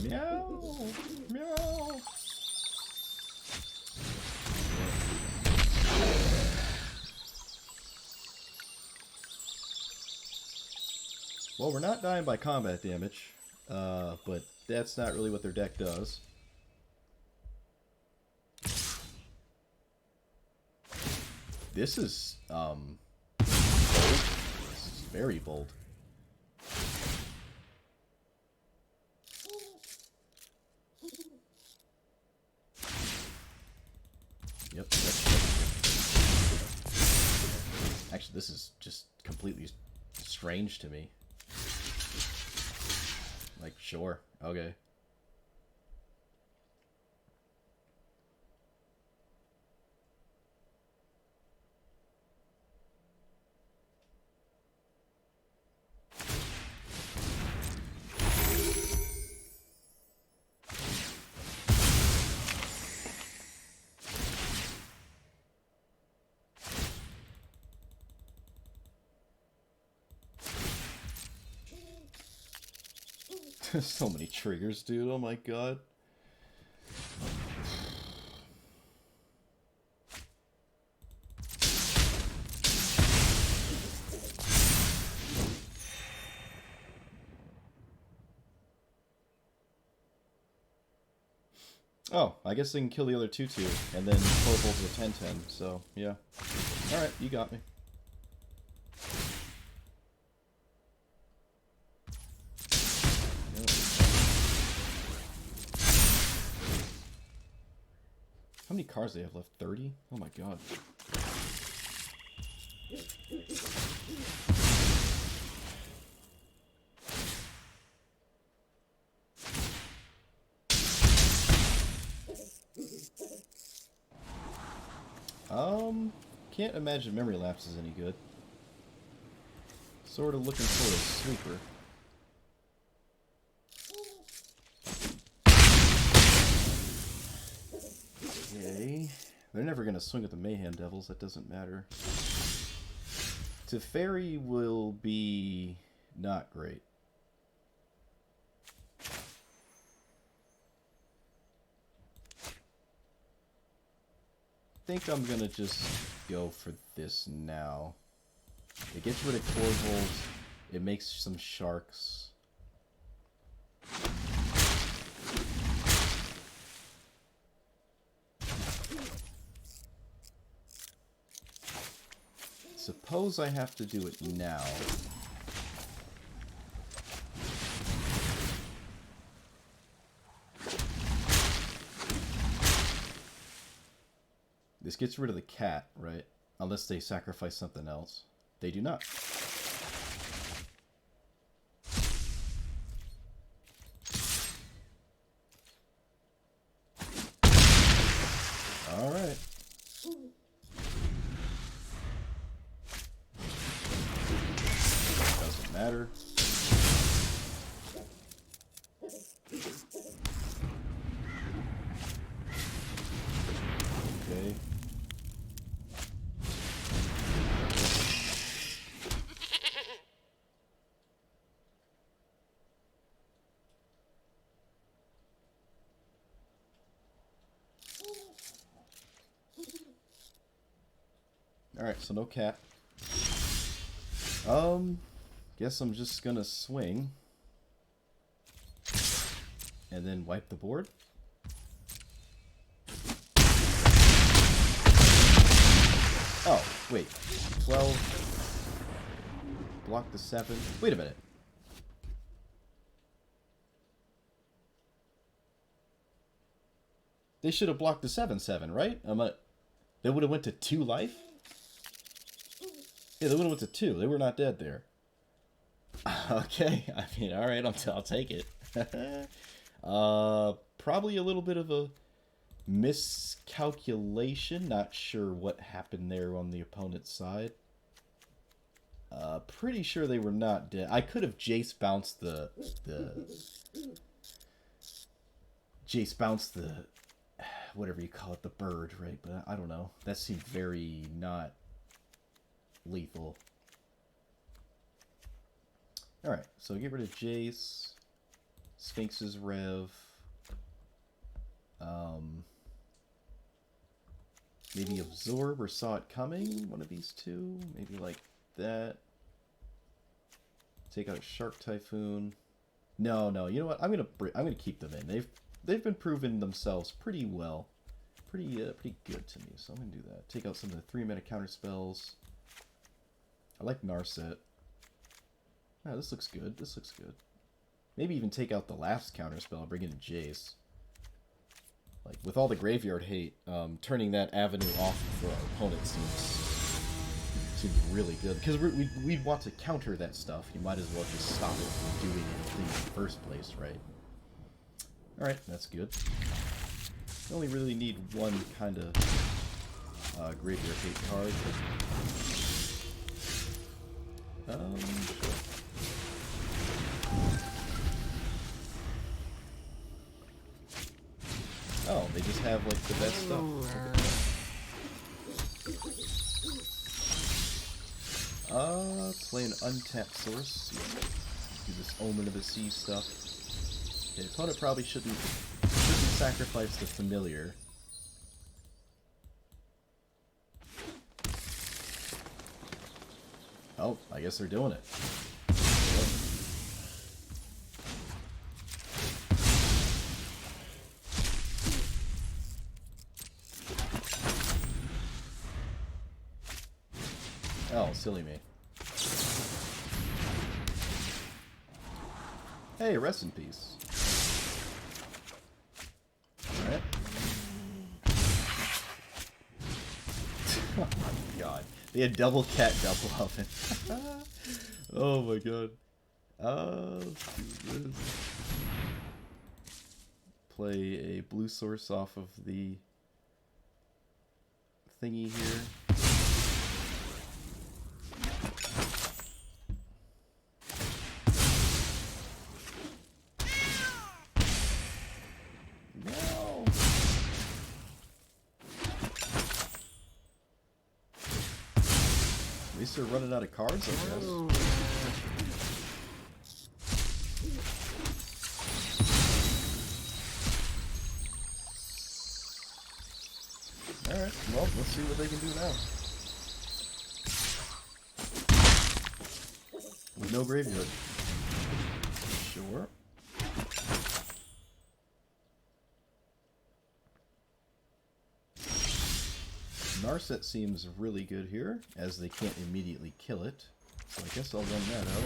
Meow! Meow! Well, we're not dying by combat damage, but that's not really what their deck does. This is, bold. This is very bold. Yep. Actually, this is just completely strange to me. Like, sure, okay. So many triggers, dude. Oh my god. Oh, I guess they can kill the other 2/2 and then Corval's a 10/10, so yeah. Alright, you got me. How many cards do they have left? 30? Oh my god. Can't imagine Memory Lapse is any good. Sort of looking for a sweeper. Okay. They're never going to swing at the Mayhem Devils, that doesn't matter. Teferi will be not great. I think I'm going to just go for this now. It gets rid of Corval's. It makes some sharks. Suppose I have to do it now. This gets rid of the cat, right? Unless they sacrifice something else. They do not. Alright. Doesn't matter. Okay. Alright, so no cat. Guess I'm just gonna swing. And then wipe the board. Oh, wait. 12. Block the 7. Wait a minute. They should have blocked the 7/7, right? They would have went to 2 life? Yeah, they would have went to 2. They were not dead there. Okay, I mean, alright, I'll take it. Probably a little bit of a miscalculation. Not sure what happened there on the opponent's side. Pretty sure they were not dead. I could have Jace bounced the whatever you call it, the bird, right? But I don't know. That seemed very not lethal. Alright, so get rid of Jace. Sphinx's Rev. Maybe Absorb or Saw It Coming. One of these two. Maybe like that. Take out Shark Typhoon. No. You know what? I'm gonna keep them in. They've been proving themselves pretty well, pretty good to me. So I'm gonna do that. Take out some of the 3-mana counter spells. I like Narset. Oh, this looks good. This looks good. Maybe even take out the last counter spell. Bring in Jace. Like with all the graveyard hate, turning that avenue off for our opponent seems really good. Because we'd want to counter that stuff. You might as well just stop it from doing anything in the first place, right? Alright, that's good. You only really need one kind of graveyard hate card. Sure. Oh, they just have like the best stuff. Play an untapped source. Do this Omen of the Sea stuff. Okay, opponent probably shouldn't sacrifice the familiar. Oh, I guess they're doing it. Oh, silly me. Hey, rest in peace. Alright. Oh my god. They had double cat, double oven. Oh my god. Let's do this. Play a blue source off of the thingy here. At least they're running out of cards, I guess. Alright, well, let's see what they can do now. With no graveyard. Sure. Narset seems really good here, as they can't immediately kill it. So I guess I'll run that out.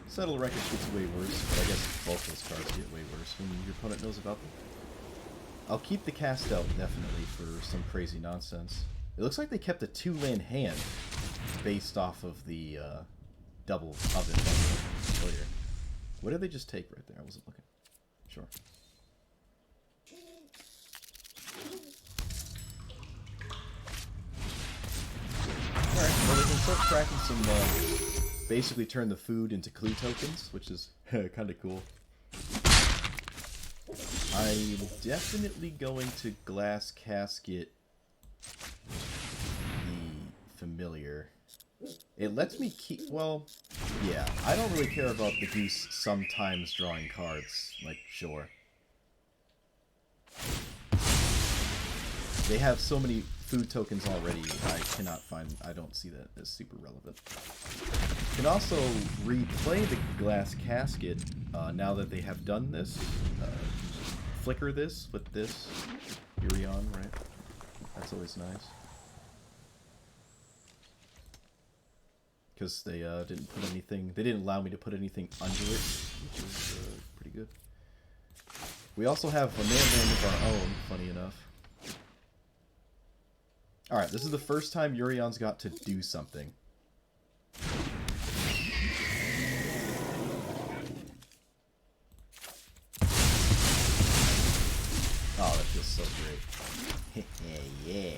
Settle Wreckage gets way worse, but I guess both those cards get way worse when your opponent knows about them. I'll keep the cast out, definitely, for some crazy nonsense. It looks like they kept a 2-land hand based off of the double oven earlier. What did they just take right there? I wasn't looking. Sure. Alright, well they can start tracking some, basically turn the food into clue tokens, which is kind of cool. I'm definitely going to Glass Casket the familiar. It lets me keep, well, yeah, I don't really care about the goose sometimes drawing cards, like, sure. They have so many food tokens already, I don't see that as super relevant. You can also replay the glass casket now that they have done this. Flicker this with this Yorion, right? That's always nice. Because they didn't put anything, they didn't allow me to put anything under it, which is pretty good. We also have a man of our own, funny enough. Alright, this is the first time Yorion's got to do something. Oh, that feels so great. Yeah.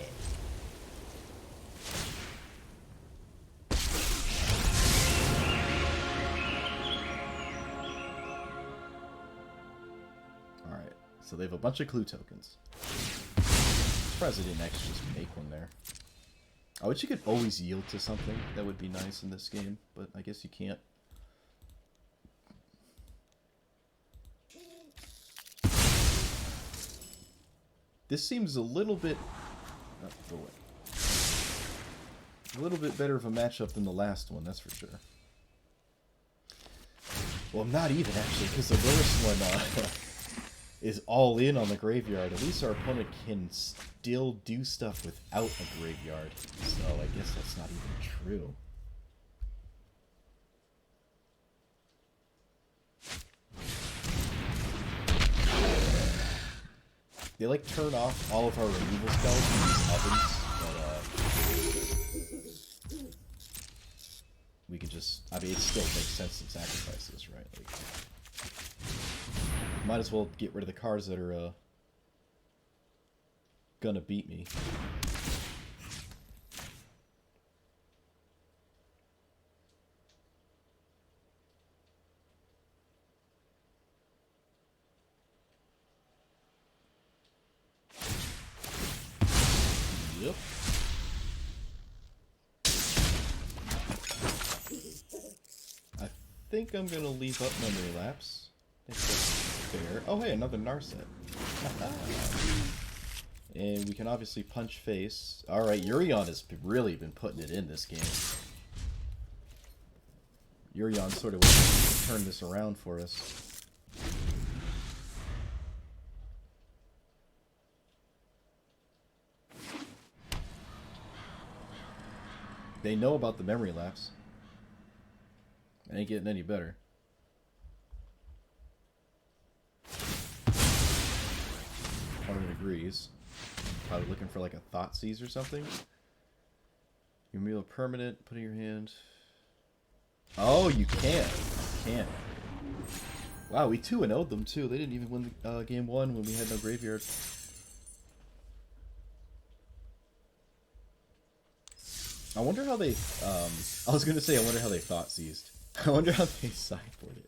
Alright, so they have a bunch of clue tokens. Surprised they didn't actually just make one there. I wish you could always yield to something. That would be nice in this game, but I guess you can't. This seems a little bit... Oh, a little bit better of a matchup than the last one, that's for sure. Well, not even, actually, because the worst one is all in on the graveyard. At least our opponent can still do stuff without a graveyard. So I guess that's not even true. They like turn off all of our removal spells in these ovens, but we can just, I mean, it still makes sense to sacrifice this, right? Like, might as well get rid of the cards that are gonna beat me. Yep. I think I'm gonna leave up Memory Lapse. I think that's fair. Oh hey, another Narset. And we can obviously punch face. Alright, Yorion has really been putting it in this game. Yorion sort of turned this around for us. They know about the Memory Lapse. It ain't getting any better. Opponent agrees. Probably looking for like a Thoughtseize or something. You reveal a permanent, put in your hand. Oh, you can. You can. Wow, we 2-0'd them too. They didn't even win game 1 when we had no graveyard. I wonder how they, I was gonna say, I wonder how they Thoughtseized. I wonder how they sideboarded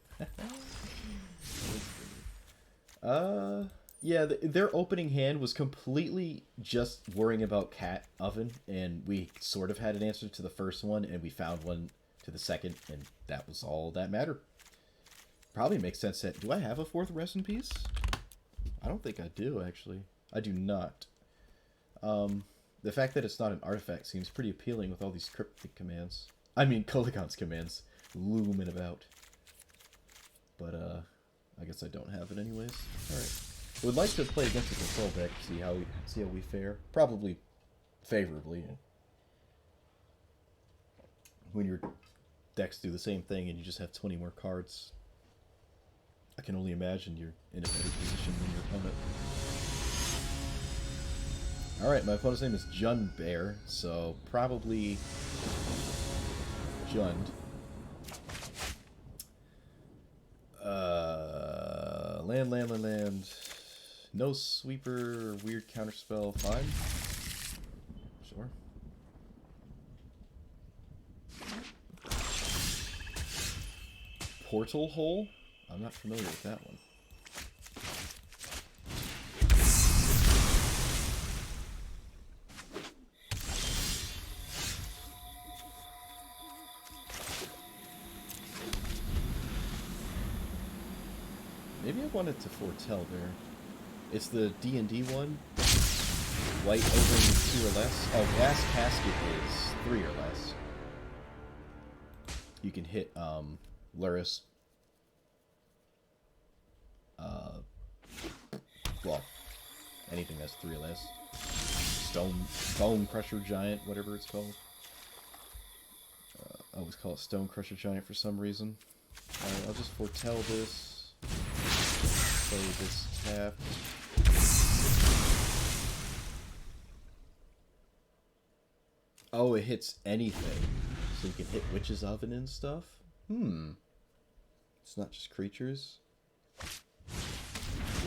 it. Yeah, their opening hand was completely just worrying about Cat Oven, and we sort of had an answer to the first one, and we found one to the second, and that was all that mattered. Probably makes sense that, do I have a 4th Rest in Peace? I don't think I do, actually. I do not. The fact that it's not an artifact seems pretty appealing with all these cryptic commands. I mean, Kolikon's commands looming about. But, I guess I don't have it anyways. Alright. I would like to play against the control deck to see how we fare. Probably favorably. When your decks do the same thing and you just have 20 more cards, I can only imagine you're in a better position than your opponent. Alright, my opponent's name is Jund Bear, so probably Jund. Land. No sweeper, weird counterspell, fine. Sure. Portal Hole? I'm not familiar with that one. Maybe I wanted to foretell there. It's the D&D one. White open 2 or less. Oh, glass casket is 3 or less. you can hit Luris. Well, anything that's 3 or less. Stone Crusher Giant, whatever it's called. I always call it Stone Crusher Giant for some reason. Alright, I'll just foretell this. Play this tap. Oh, it hits anything. So you can hit Witch's Oven and stuff? It's not just creatures.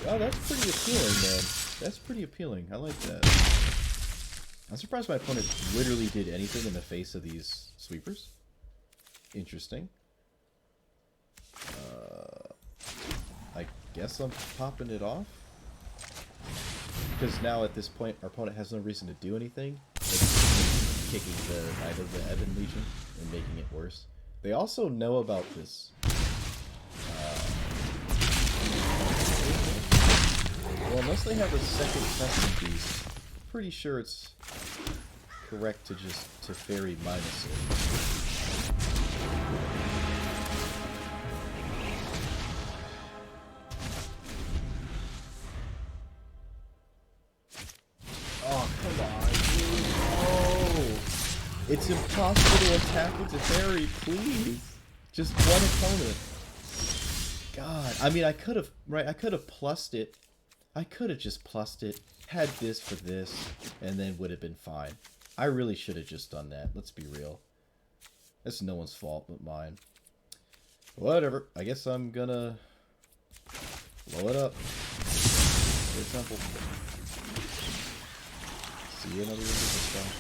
Oh, that's pretty appealing, man. That's pretty appealing. I like that. I'm surprised my opponent literally did anything in the face of these sweepers. Interesting. I guess I'm popping it off. Because now at this point, our opponent has no reason to do anything. It's kicking the Knight of the Ebon Legion and making it worse. They also know about this. Well, unless they have a second Crescent Beast, I'm pretty sure it's correct to just fairy minus it. Oh, come on, dude. Oh! It's impossible to attack with the fairy, please. Just one opponent. God, I mean, I could have plussed it. I could have just plussed it, had this for this, and then would have been fine. I really should have just done that. Let's be real. It's no one's fault but mine. Whatever. I guess I'm gonna blow it up. Very simple. See another invisible spell.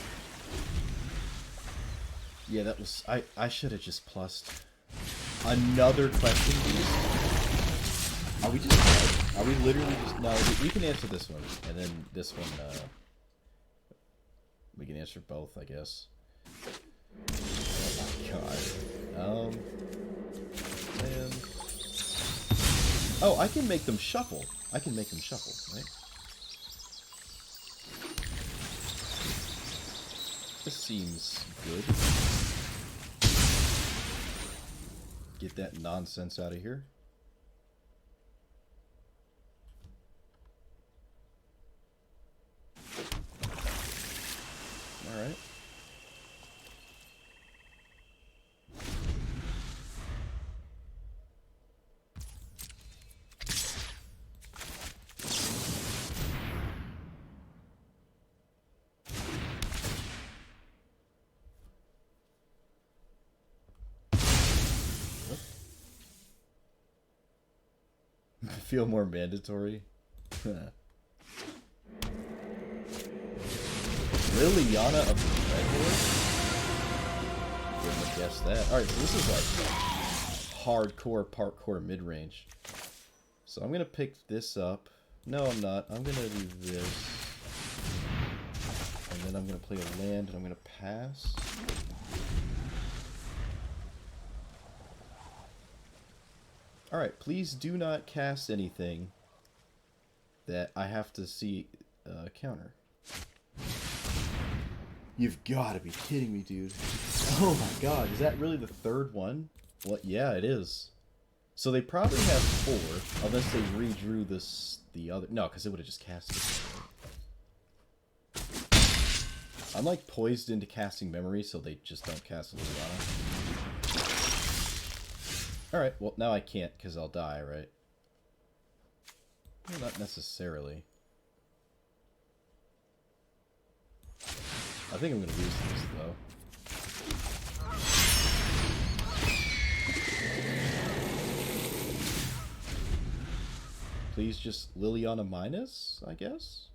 Yeah, that was... I should have just plussed. Another question beast? Are we just... Are we literally just... No, we can answer this one. And then this one, we can answer both, I guess. Oh my god. And... Oh, I can make them shuffle. I can make them shuffle, right? This seems good. Get that nonsense out of here. Alright. Feel more mandatory. Liliana of the Red Horse? Wouldn't have guessed that. Alright, so this is like hardcore, parkour mid-range. So I'm gonna pick this up. No, I'm not. I'm gonna do this. And then I'm gonna play a land and I'm gonna pass. Alright, please do not cast anything that I have to see counter. You've got to be kidding me, dude. Oh my god, is that really the third one? What? Yeah, it is. So they probably have 4, unless they redrew the other... No, because it would have just cast it. I'm like poised into casting memory, so they just don't cast Liliana. Alright, well, now I can't because I'll die, right? Well, not necessarily. I think I'm going to lose this, though. Please just Liliana minus, I guess?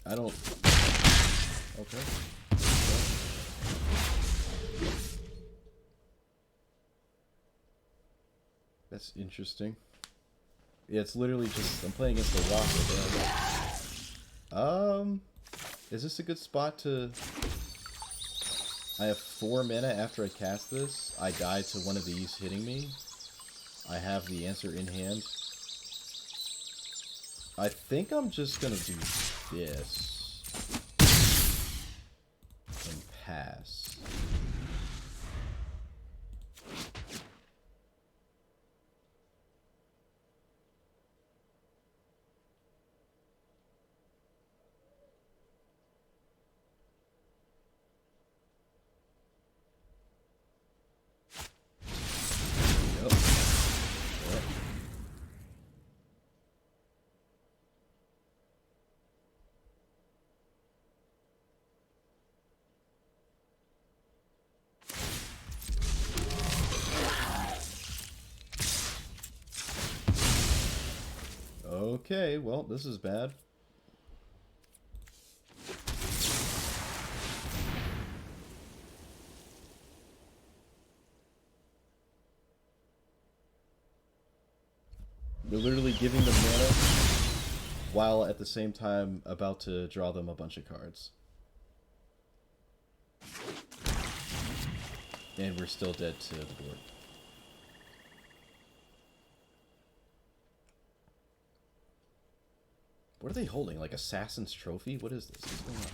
I don't... Okay. That's interesting. Yeah, it's literally just... I'm playing against the rocket. Is this a good spot to... I have 4 mana after I cast this. I die to one of these hitting me. I have the answer in hand. I think I'm just gonna do this. And pass. Okay, well, this is bad. We're literally giving them mana while at the same time about to draw them a bunch of cards. And we're still dead to the board. What are they holding? Like Assassin's Trophy? What is this? What's going on?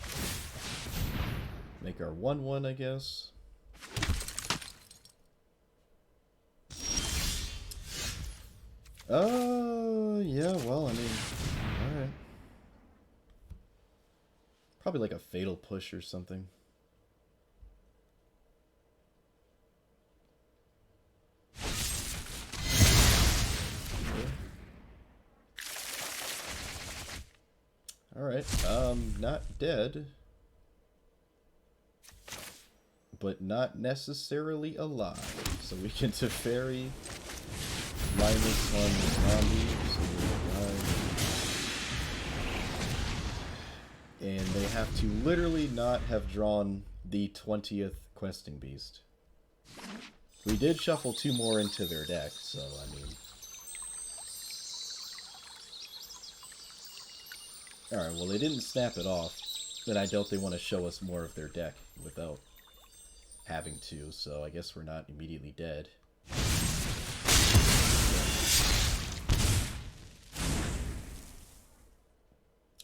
Make our 1/1, I guess. Yeah, well, I mean, alright. Probably like a Fatal Push or something. Alright, not dead. But not necessarily alive. So we can Teferi, minus on zombie, and they have to literally not have drawn the 20th Questing Beast. We did shuffle 2 more into their deck, so I mean... Alright, well they didn't snap it off, and I doubt they want to show us more of their deck without having to, so I guess we're not immediately dead.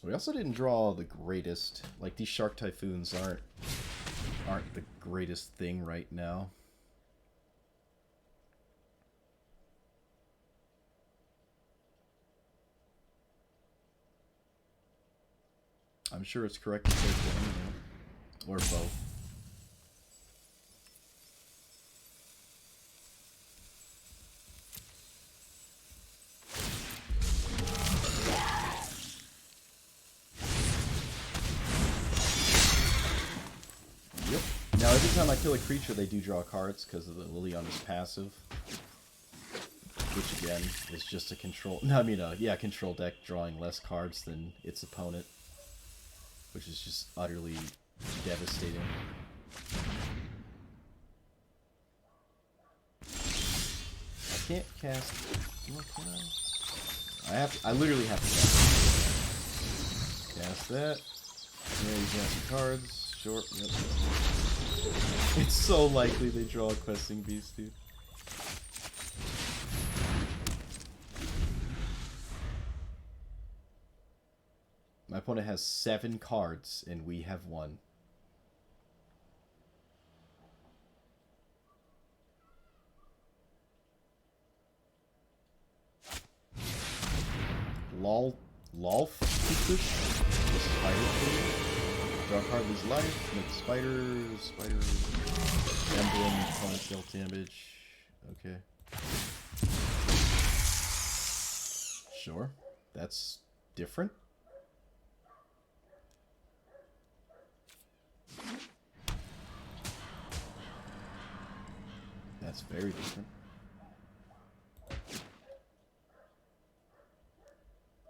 We also didn't draw the greatest, like these Shark Typhoons aren't the greatest thing right now. I'm sure it's correct to say one, or both. Yep. Now every time I kill a creature, they do draw cards because of the Lilion is passive. Which again is just a control. No, I mean, yeah, control deck drawing less cards than its opponent. Which is just utterly devastating. I can't cast. What can I? I literally have to cast that. Yeah, you cast some cards. Short. Yep. It's so likely they draw a Questing Beast, dude. My opponent has 7 cards, and we have 1. Lolf? Spider King. Draw a card, lose life. Make spider emblem, opponent dealt damage. Okay. Sure. That's different. That's very different.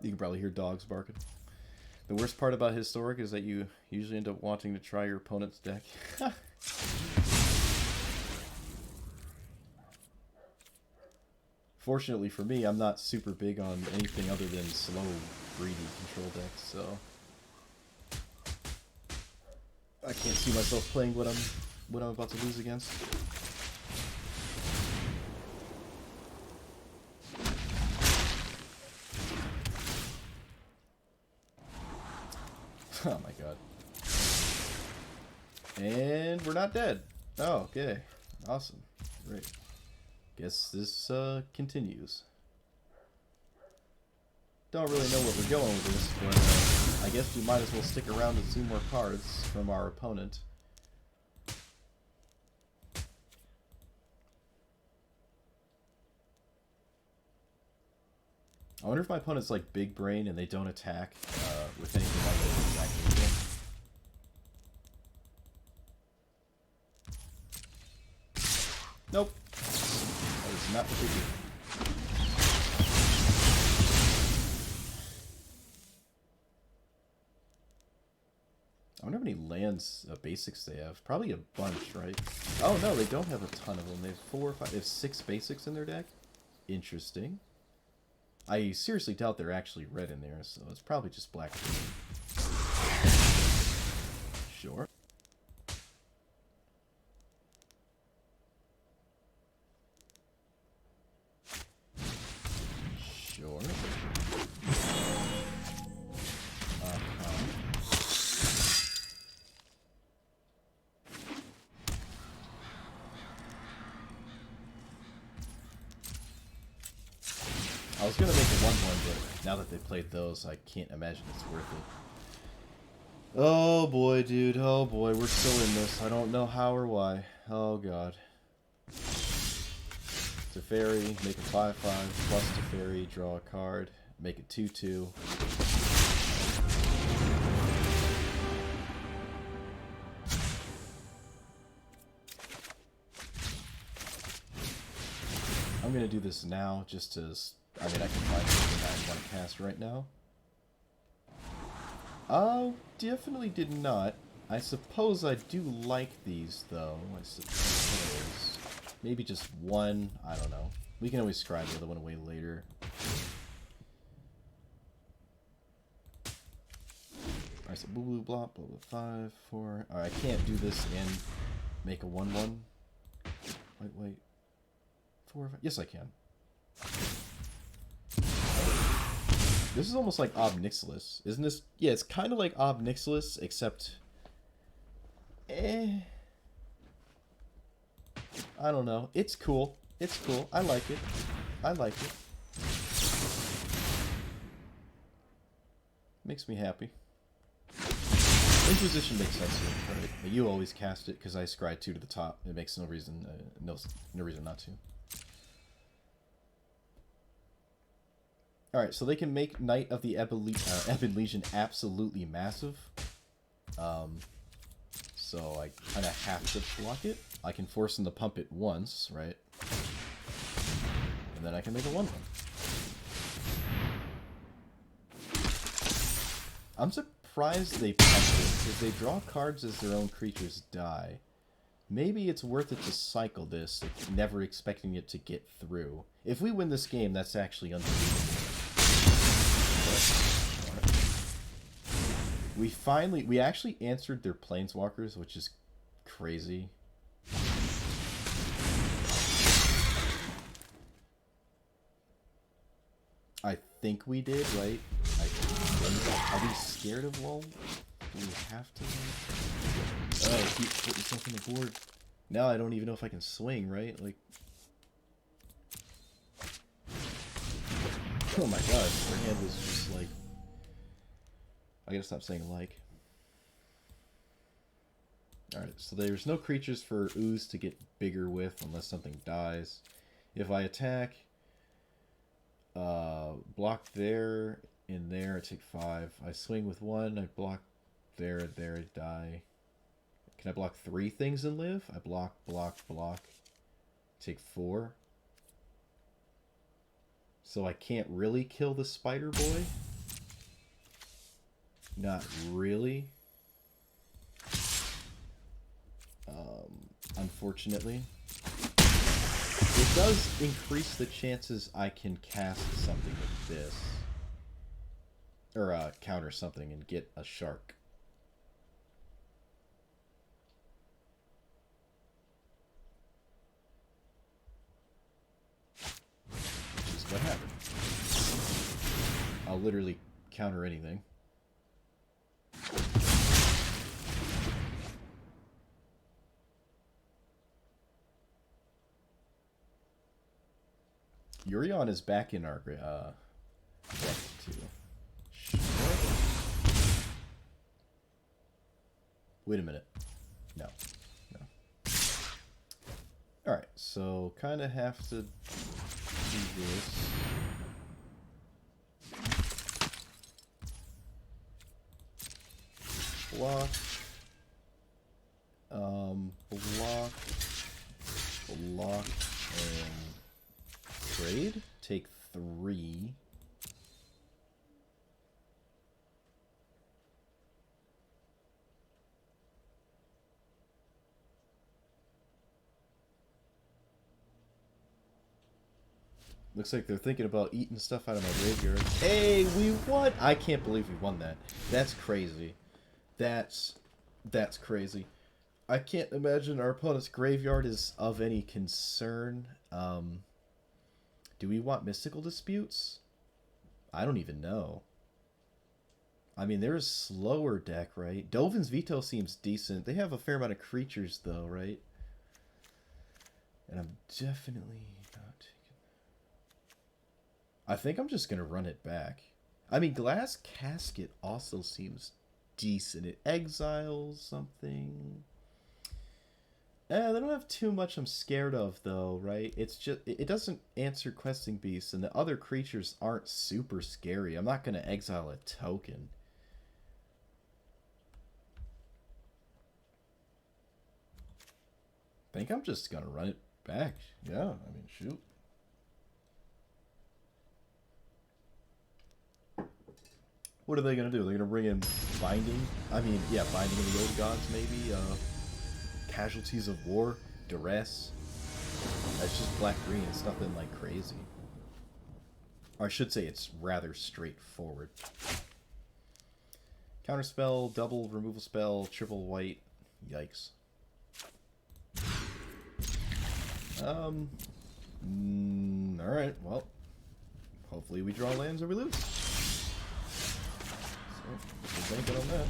You can probably hear dogs barking. The worst part about Historic is that you usually end up wanting to try your opponent's deck. Fortunately for me, I'm not super big on anything other than slow, greedy control decks, so... I can't see myself playing what I'm about to lose against. Oh my god. And we're not dead. Oh, okay. Awesome. Great. Guess this continues. Don't really know where we're going with this, but I guess we might as well stick around and see more cards from our opponent. I wonder if my opponent's like big brain and they don't attack with anything other than exactly. Nope. That is not what they do. I wonder how many lands basics they have. Probably a bunch, right? Oh no, they don't have a ton of them. They have 4 or 5. They have 6 basics in their deck. Interesting. I seriously doubt they're actually red in there, so it's probably just black. Sure. Sure. I was gonna make a 1/1, but now that they played those, I can't imagine it's worth it. Oh boy, dude. Oh boy, we're still in this. I don't know how or why. Oh god. Teferi, make a 5/5, plus Teferi, draw a card, make it 2/2. I'm gonna do this now, just to... I mean, I can find something I want to cast right now. Oh, definitely did not. I suppose I do like these, though. I suppose. Maybe just one. I don't know. We can always scribe the other one away later. Alright, so blah, blah, blah, blah, 5, 4... Alright, I can't do this and make a 1/1. Wait. 4, 5... Yes, I can. This is almost like Ob Nixilis, isn't this? Yeah, it's kind of like Ob Nixilis, except... I don't know. It's cool. It's cool. I like it. I like it. Makes me happy. Inquisition makes sense here, right? But you always cast it because I scry 2 to the top. It makes no reason, no reason not to. Alright, so they can make Knight of the Ebon Legion absolutely massive. So I kind of have to block it. I can force them to pump it once, right? And then I can make a 1/1. I'm surprised they pumped it, because they draw cards as their own creatures die. Maybe it's worth it to cycle this, never expecting it to get through. If we win this game, that's actually unbelievable. We actually answered their planeswalkers, which is crazy. I think we did, right? Are we scared of Lull? Do we have to? Oh, keep putting stuff on the board. Now I don't even know if I can swing, right? Like... Oh my god, her hand was just like... I gotta stop saying like. Alright, so there's no creatures for Ooze to get bigger with unless something dies. If I attack, block there, in there, I take 5. I swing with 1, I block there, I die. Can I block 3 things and live? I block, take 4. So I can't really kill the spider boy? Not really. Unfortunately. It does increase the chances I can cast something with this. Or counter something and get a shark. I'll literally counter anything. Yorion is back in our deck too. Sure. Wait a minute. No. Alright, so kind of have to do this. Block. Block. And trade. Take 3. Looks like they're thinking about eating stuff out of my graveyard. Hey, we won! I can't believe we won that. That's crazy. That's crazy. I can't imagine our opponent's graveyard is of any concern. Do we want Mystical Disputes? I don't even know. I mean, there's slower deck, right? Dovin's Veto seems decent. They have a fair amount of creatures, though, right? And I'm definitely not taking... I think I'm just going to run it back. I mean, Glass Casket also seems decent. It exiles something. They don't have too much I'm scared of, though, right? It's just... It doesn't answer Questing Beasts, and the other creatures aren't super scary. I'm not going to exile a token. I think I'm just going to run it back. Yeah, I mean, shoot. What are they going to do? They're going to bring in Binding? I mean, yeah, Binding of the Old Gods, maybe. Casualties of War. Duress. That's just black-green. It's nothing, like, crazy. Or I should say it's rather straightforward. Counterspell, double removal spell, triple white. Yikes. Alright, well. Hopefully we draw lands or we lose. So, we're gonna get on that.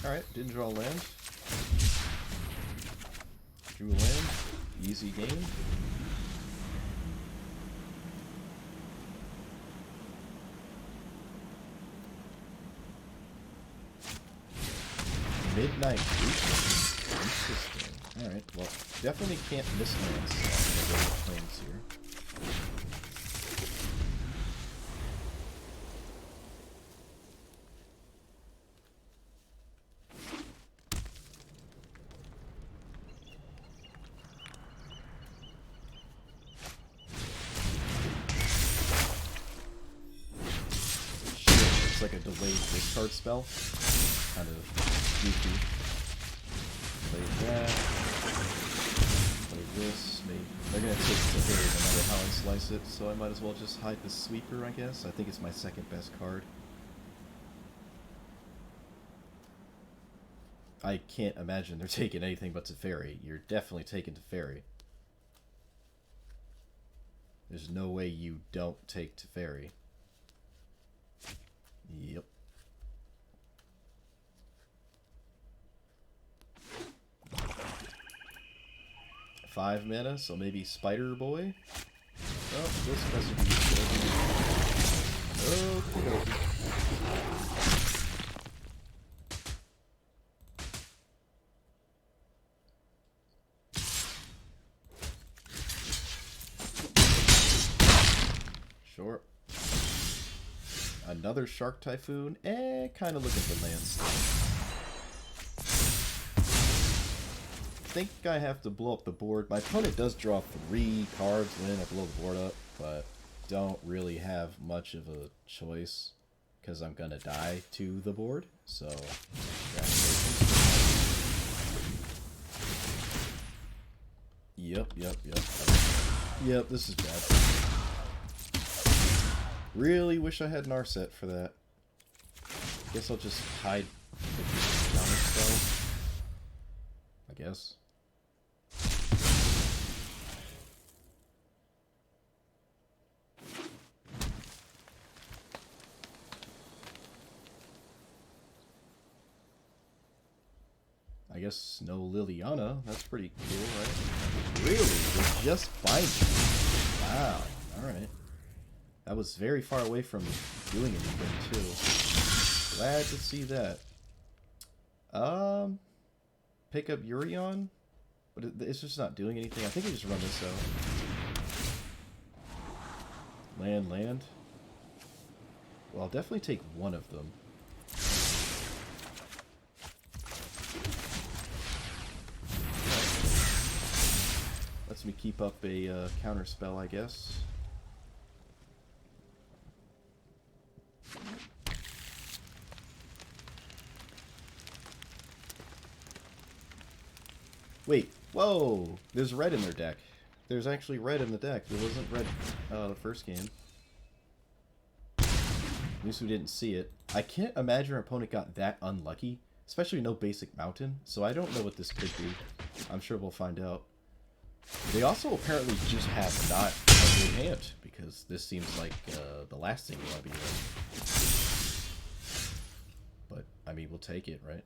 Alright, didn't draw a land. Drew a land. Easy game. Midnight Creature. Interesting. Alright, well, definitely can't miss lands on the planes here. Shit, it's like a delayed discard spell. Kind of goofy. Play that. Play this. Maybe they're gonna take the Fairy no matter how I slice it, so I might as well just hide the Sweeper, I guess. I think it's my second best card. I can't imagine they're taking anything but Teferi. You're definitely taking Teferi. There's no way you don't take Teferi. Yep. 5 mana, so maybe Spider Boy. Oh, this message is okay. Sure. Another Shark Typhoon. Kind of looking for lands. I think I have to blow up the board. My opponent does draw 3 cards when I blow the board up, but don't really have much of a choice because I'm gonna die to the board. So, Yep, this is bad. Really wish I had an Narset for that. Guess I'll just hide the counter spell. guess. I guess no Liliana. That's pretty cool, right? Really? With just binding? Wow. Alright. That was very far away from doing anything, too. Glad to see that. Pick up Yorion? But it's just not doing anything. I think I just run this out. Land. Well, I'll definitely take one of them. Lets me keep up a counter spell, I guess. Wait, whoa! There's red in their deck. There's actually red in the deck. There wasn't red the first game. At least we didn't see it. I can't imagine our opponent got that unlucky. Especially no basic mountain. So I don't know what this could be. I'm sure we'll find out. They also apparently just have not a good hand. Because this seems like the last thing you want to be doing. But, I mean, we'll take it, right?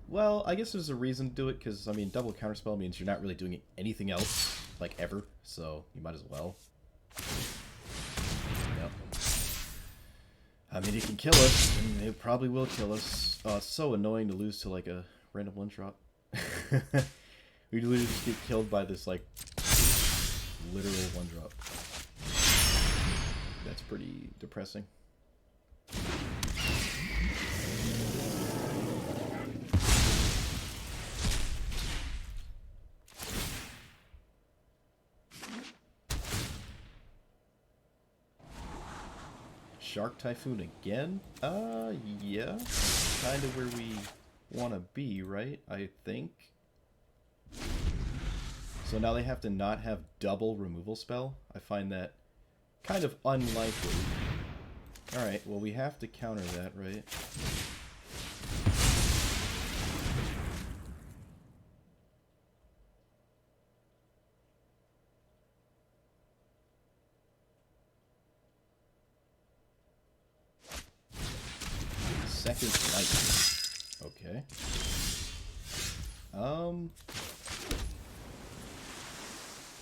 Well, I guess there's a reason to do it, because, I mean, double counterspell means you're not really doing anything else, like, ever, so you might as well. Yep. I mean, it can kill us, and it probably will kill us. It's so annoying to lose to, like, a random one-drop. We literally just get killed by this, like, literal one-drop. That's pretty depressing. Shark Typhoon again? Yeah. Kind of where we want to be, right? I think. So now they have to not have double removal spell? I find that kind of unlikely. Alright, well we have to counter that, right? Second light. Okay.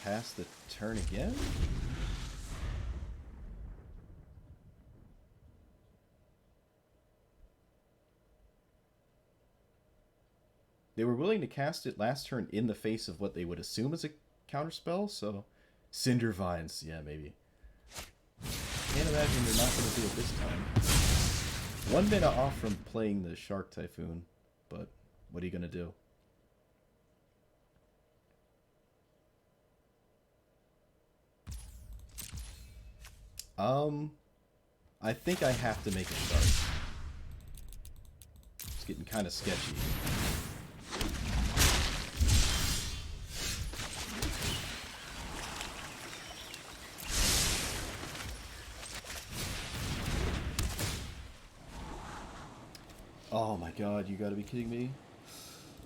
Pass the turn again? They were willing to cast it last turn in the face of what they would assume is a counterspell, so Cinder Vines, yeah, maybe. Can't imagine they're not going to do it this time. 1 minute off from playing the Shark Typhoon, but what are you going to do? I think I have to make a start. It's getting kind of sketchy. Oh my god, you gotta be kidding me.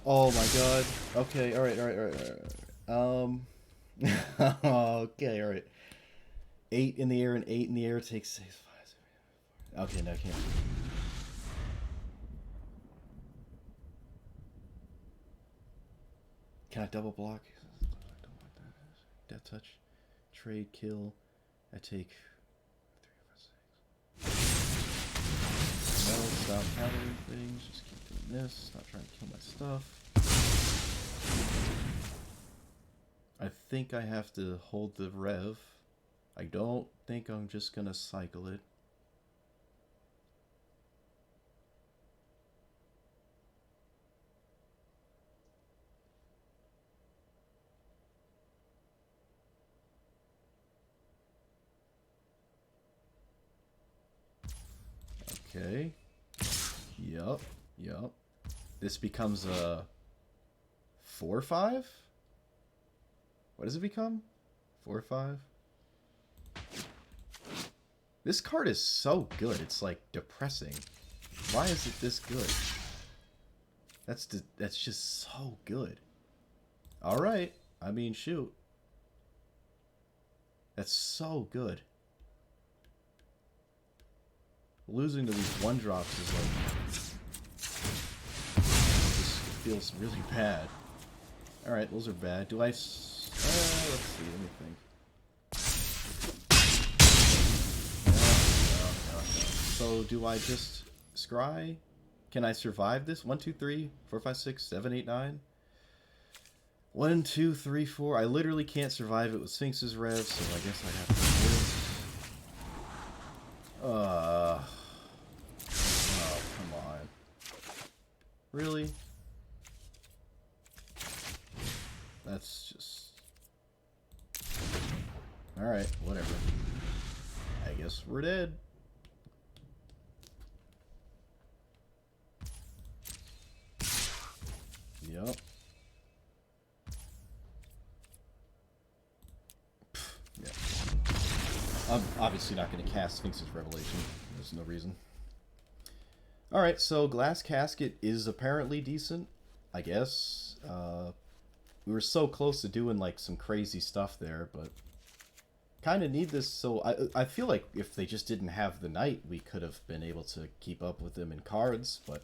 Oh my god. Okay, alright. Okay, alright. 8 in the air and 8 in the air takes 6, 5, 7, 8. Okay, no, I can't. Can I double block? Death touch. Trade, kill. I take 3, 4, 6. No, stop countering things. Just keep doing this. Not trying to kill my stuff. I think I have to hold the rev. I don't think I'm just gonna cycle it. Okay. Yup. This becomes a 4/5? What does it become? 4/5? This card is so good, it's like depressing. Why is it this good? That's just so good. Alright, I mean, shoot. That's so good. Losing to these 1-drops is like... This feels really bad. Alright, those are bad. Do I... let's see, let me think. No. So, do I just scry? Can I survive this? 1, 2, 3, 4, 5, 6, 7, 8, 9? 1, 2, 3, 4. I literally can't survive it with Sphinx's Rev, so I guess I have to do this. Oh, come on. Really? That's just... Alright, whatever. I guess we're dead. Yep. Yeah. I'm obviously not going to cast Sphinx's Revelation. There's no reason. Alright, so Glass Casket is apparently decent, I guess. We were so close to doing like some crazy stuff there, but kind of need this. So I feel like if they just didn't have the Knight, we could have been able to keep up with them in cards, but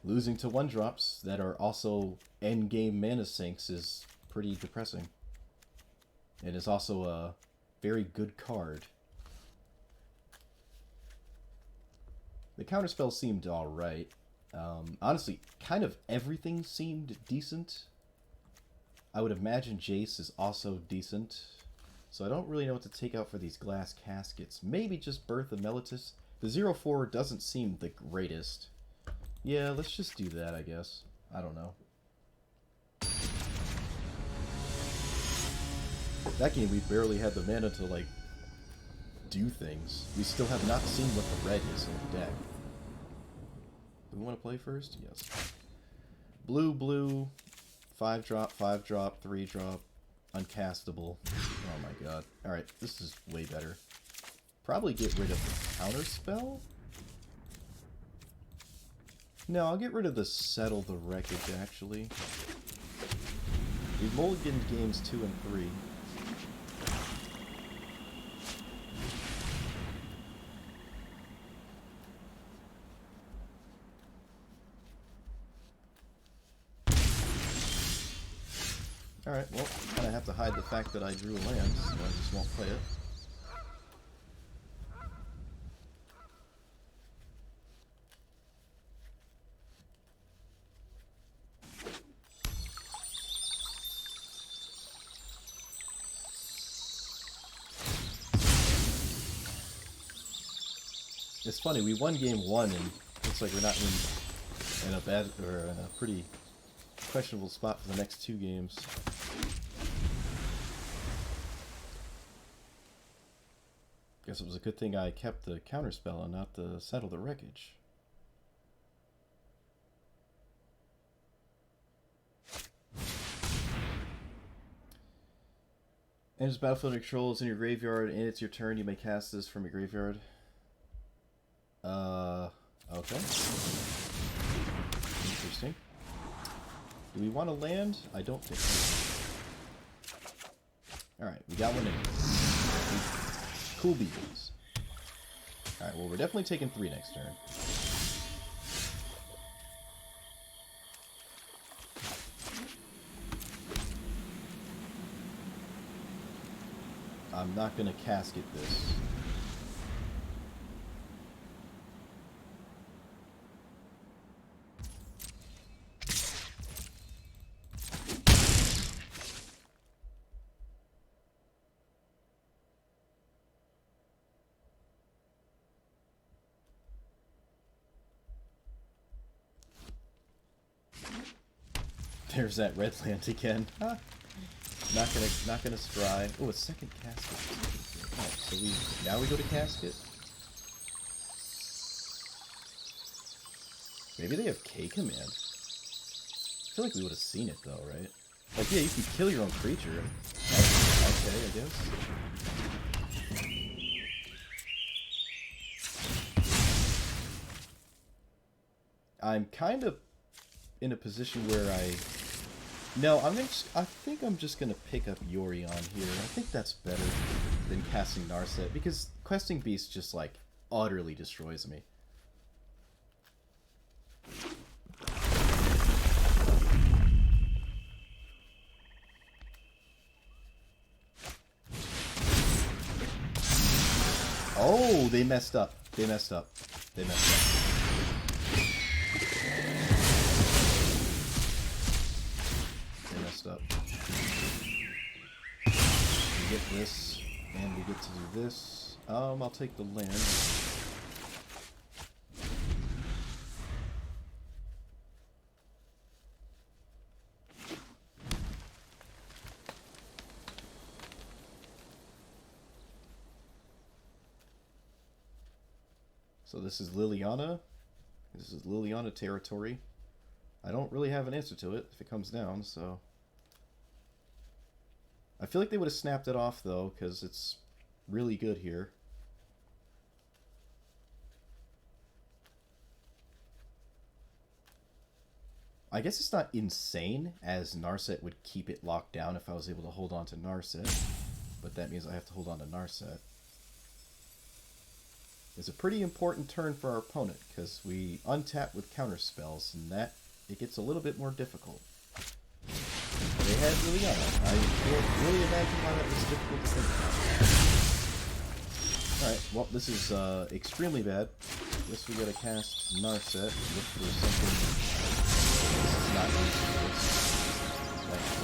losing to 1-drops that are also endgame mana sinks is pretty depressing. It is also a very good card. The counterspell seemed alright. Honestly, kind of everything seemed decent. I would imagine Jace is also decent. So I don't really know what to take out for these Glass Caskets. Maybe just Birth of Meletis. The 0/4 doesn't seem the greatest. Yeah, let's just do that, I guess. I don't know. That game, we barely had the mana to, like, do things. We still have not seen what the red is in the deck. Do we want to play first? Yes. Blue, 5-drop, 5-drop, 3-drop, uncastable. Oh my god. Alright, this is way better. Probably get rid of the counterspell? No, I'll get rid of the Settle the Wreckage, actually. We've mulliganed games 2 and 3. Alright, well, I kind of have to hide the fact that I drew a land, so I just won't play it. It's funny, we won game 1 and looks like we're not in a bad, or in a pretty questionable spot for the next 2 games. Guess it was a good thing I kept the counterspell and not the Settle the Wreckage. Enters battlefield control is in your graveyard and it's your turn. You may cast this from your graveyard. Okay. Interesting. Do we want to land? I don't think so. Alright, we got one in. Cool beans. Alright, well, we're definitely taking 3 next turn. I'm not going to casket this. There's that red land again. Huh? Not gonna scry. Oh, a second casket. Right, so now we go to casket. Maybe they have K command. I feel like we would have seen it though, right? Like, yeah, you can kill your own creature. Okay, I guess. I'm kind of in a position where no, I think I'm just gonna pick up Yorion here. I think that's better than casting Narset, because questing Beast just like utterly destroys me. Oh, they messed up. They messed up. They messed up. They messed up. We get this, and we get to do this. I'll take the land. So this is Liliana. This is Liliana territory. I don't really have an answer to it if it comes down, so... I feel like they would have snapped it off, though, because it's really good here. I guess it's not insane, as Narset would keep it locked down if I was able to hold on to Narset. But that means I have to hold on to Narset. It's a pretty important turn for our opponent, because we untap with counter spells, and that, it gets a little bit more difficult. They had Liliana. I can't really imagine why that was difficult to think about. Alright, well, this is extremely bad. Guess we gotta cast Narset, look for something. This is not useful. That's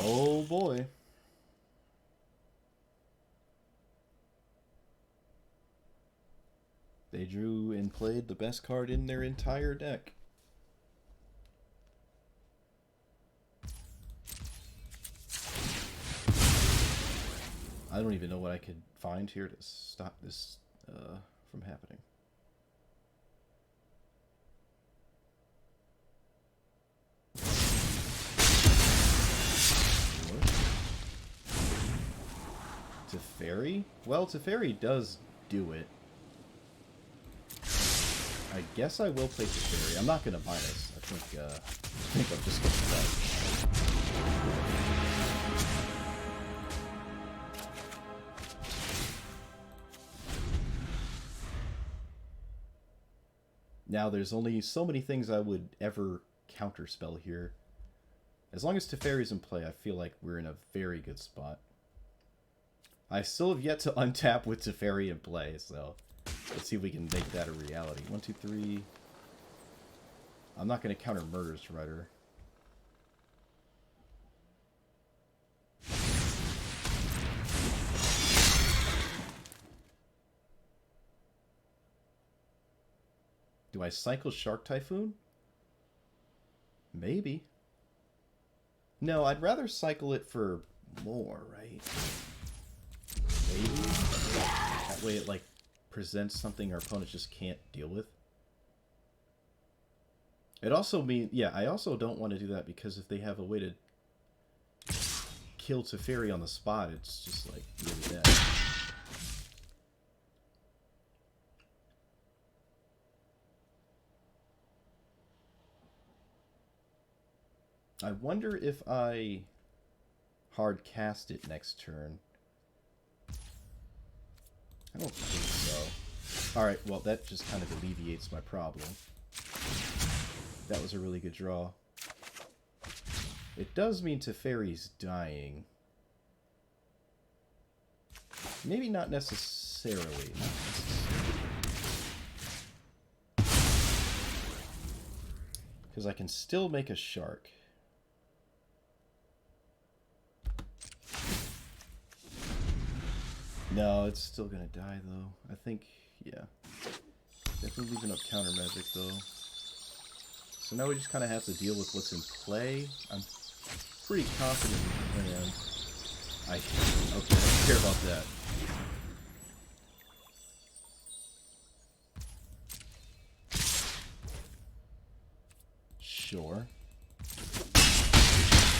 oh boy. They drew and played the best card in their entire deck. I don't even know what I could find here to stop this from happening. Teferi? Well, Teferi does do it. I guess I will play Teferi. I'm not going to minus. I think I'm just going to play. Now, there's only so many things I would ever counterspell here. As long as Teferi's in play, I feel like we're in a very good spot. I still have yet to untap with Teferi in play, so let's see if we can make that a reality. 1, 2, 3. I'm not going to counter Murder's Rider. Do I cycle Shark Typhoon? Maybe. No, I'd rather cycle it for more, right? Maybe. That way it, like, presents something our opponents just can't deal with. It also means... Yeah, I also don't want to do that because if they have a way to kill Teferi on the spot, it's just, like, really bad. I wonder if I hard cast it next turn. I don't think so. Alright, well, that just kind of alleviates my problem. That was a really good draw. It does mean Teferi's dying. Maybe not necessarily. Because I can still make a shark. No, it's still gonna die, though. I think, yeah. Definitely leaving up counter magic, though. So now we just kind of have to deal with what's in play. I'm pretty confident in the plan. Okay, I don't care about that. Sure.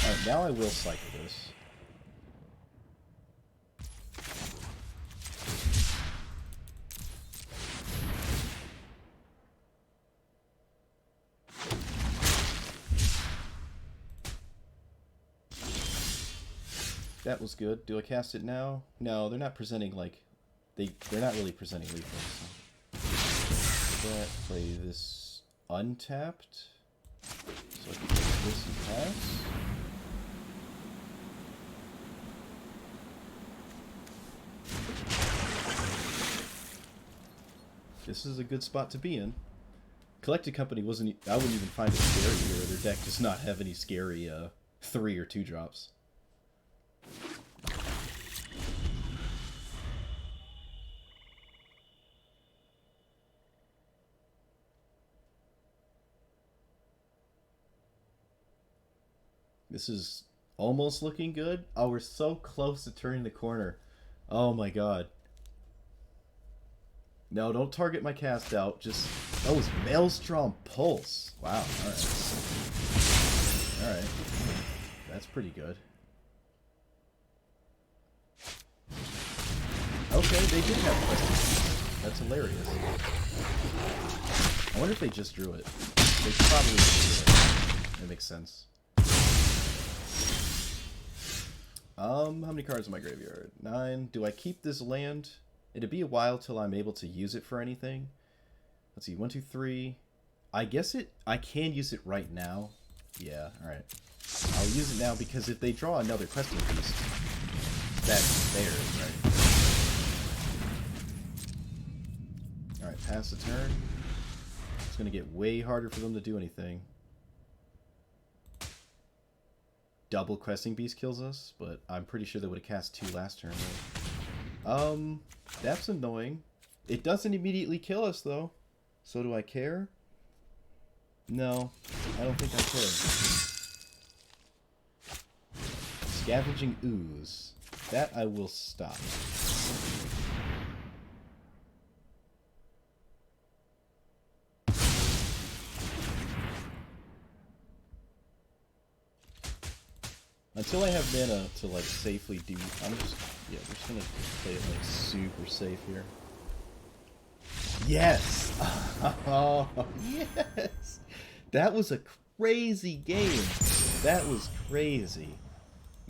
Alright, now I will cycle this. That was good. Do I cast it now? No, they're not presenting like... They're not really presenting lethal. So. Play this untapped. So I can take this and pass. This is a good spot to be in. Collected Company wasn't... I wouldn't even find it scary here. Their deck does not have any scary 3 or 2 drops. This is almost looking good. Oh, we're so close to turning the corner. Oh my god. No, don't target my cast out. Just... That was Maelstrom Pulse. Wow, alright. Alright. That's pretty good. Okay, they did have questions. That's hilarious. I wonder if they just drew it. They probably just drew it. That makes sense. How many cards in my graveyard? 9. Do I keep this land? It'd be a while till I'm able to use it for anything. Let's see, 1, 2, 3. I guess I can use it right now. Yeah, alright. I'll use it now because if they draw another questing piece, that's theirs, right? Alright, pass the turn. It's gonna get way harder for them to do anything. Double questing beast kills us, but I'm pretty sure they would have cast 2 last turn. Right? That's annoying. It doesn't immediately kill us though. So do I care? No, I don't think I care. Scavenging Ooze. That I will stop. Until I have mana to like safely do, we're just gonna play it like super safe here. Yes! Oh, yes! That was a crazy game. That was crazy.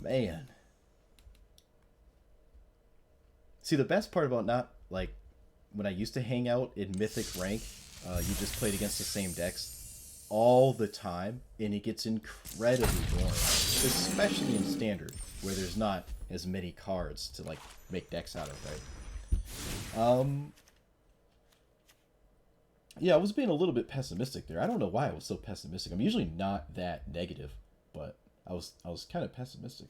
Man. See, the best part about not, like, when I used to hang out in Mythic rank, you just played against the same decks all the time, and it gets incredibly boring. Especially in Standard, where there's not as many cards to, like, make decks out of, right? Yeah, I was being a little bit pessimistic there. I don't know why I was so pessimistic. I'm usually not that negative, but I was kind of pessimistic.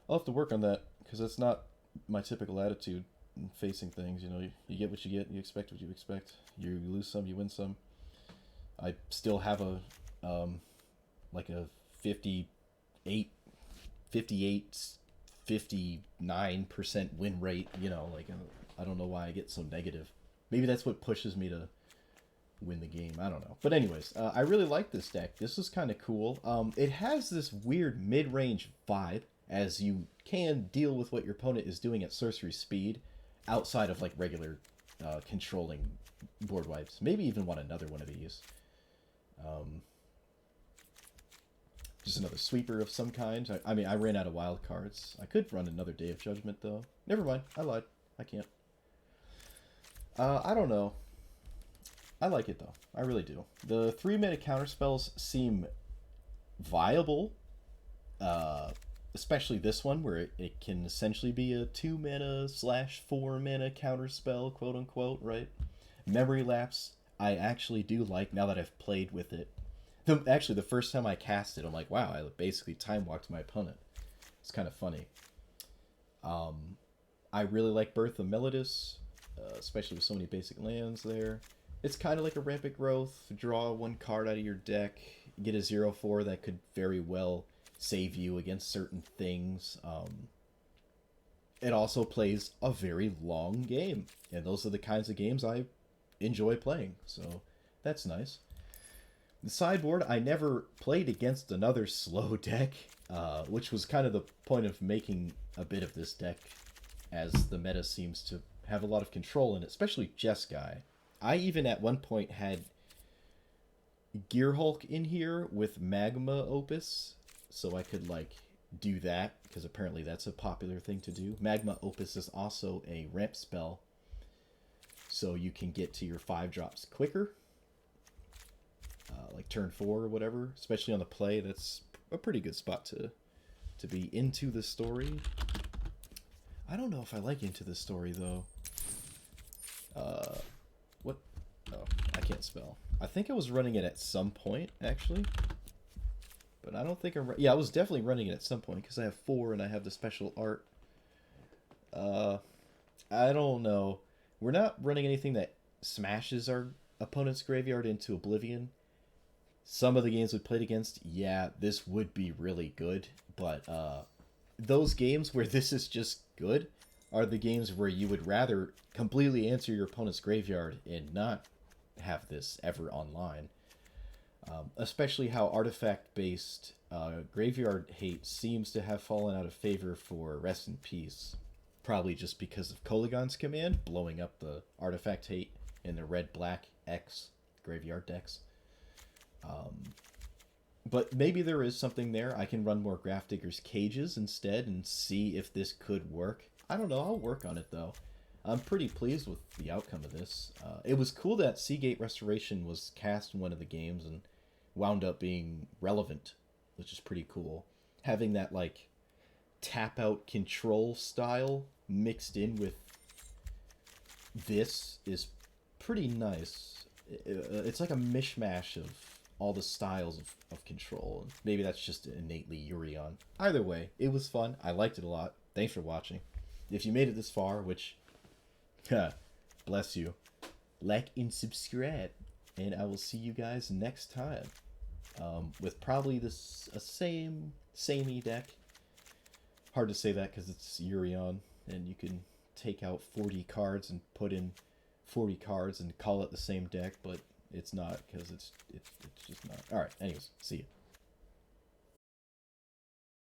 I'll have to work on that, because that's not my typical attitude in facing things. You know, you get what you get, you expect what you expect. You lose some, you win some. I still have a, like a 58, 59% win rate, you know, like, I don't know why I get so negative. Maybe that's what pushes me to win the game. I don't know. But anyways, I really like this deck. This is kind of cool. It has this weird mid-range vibe, as you can deal with what your opponent is doing at sorcery speed, outside of, like, regular controlling board wipes. Maybe even want another one of these. Just another sweeper of some kind. I mean, I ran out of wild cards. I could run another Day of Judgment, though. Never mind. I lied. I can't. I don't know. I like it, though. I really do. The 3-mana counterspells seem viable. Especially this one, where it can essentially be a 2-mana / 4-mana counterspell, quote-unquote, right? Memory Lapse, I actually do like, now that I've played with it. Actually, the first time I cast it, I'm like, wow, I basically time-walked my opponent. It's kind of funny. I really like Birth of Melodus, especially with so many basic lands there. It's kind of like a Rampant Growth. Draw 1 card out of your deck, get a 0/4 that could very well save you against certain things. It also plays a very long game, and those are the kinds of games I enjoy playing, so that's nice. The sideboard, I never played against another slow deck, which was kind of the point of making a bit of this deck, as the meta seems to have a lot of control in it, especially Jeskai. I even at one point had Gearhulk in here with Magma Opus, so I could like do that, because apparently that's a popular thing to do. Magma Opus is also a ramp spell, so you can get to your 5-drops quicker, like turn 4 or whatever, especially on the play. That's a pretty good spot to be into the story. I don't know if I like into the story, though. What? Oh, I can't spell. I think I was running it at some point, actually. But I don't think I'm... Yeah, I was definitely running it at some point, because I have 4 and I have the special art. I don't know. We're not running anything that smashes our opponent's graveyard into oblivion. Some of the games we played against, yeah, this would be really good. But those games where this is just good are the games where you would rather completely answer your opponent's graveyard and not have this ever online. Especially how artifact-based graveyard hate seems to have fallen out of favor for Rest in Peace. Probably just because of Koligon's command blowing up the artifact hate in the red-black X graveyard decks. But maybe there is something there. I can run more Grafdigger's Cages instead and see if this could work. I don't know. I'll work on it, though. I'm pretty pleased with the outcome of this. It was cool that Seagate Restoration was cast in one of the games and wound up being relevant, which is pretty cool. Having that, like, tap-out control style mixed in with this is pretty nice. It's like a mishmash of all the styles of control. Maybe that's just innately Yorion. Either way, it was fun. I liked it a lot. Thanks for watching. If you made it this far, which, bless you, like and subscribe. And I will see you guys next time. With probably this samey deck. Hard to say that because it's Yorion, and you can take out 40 cards and put in 40 cards and call it the same deck, but it's not, because it's just not. Alright, anyways, see you.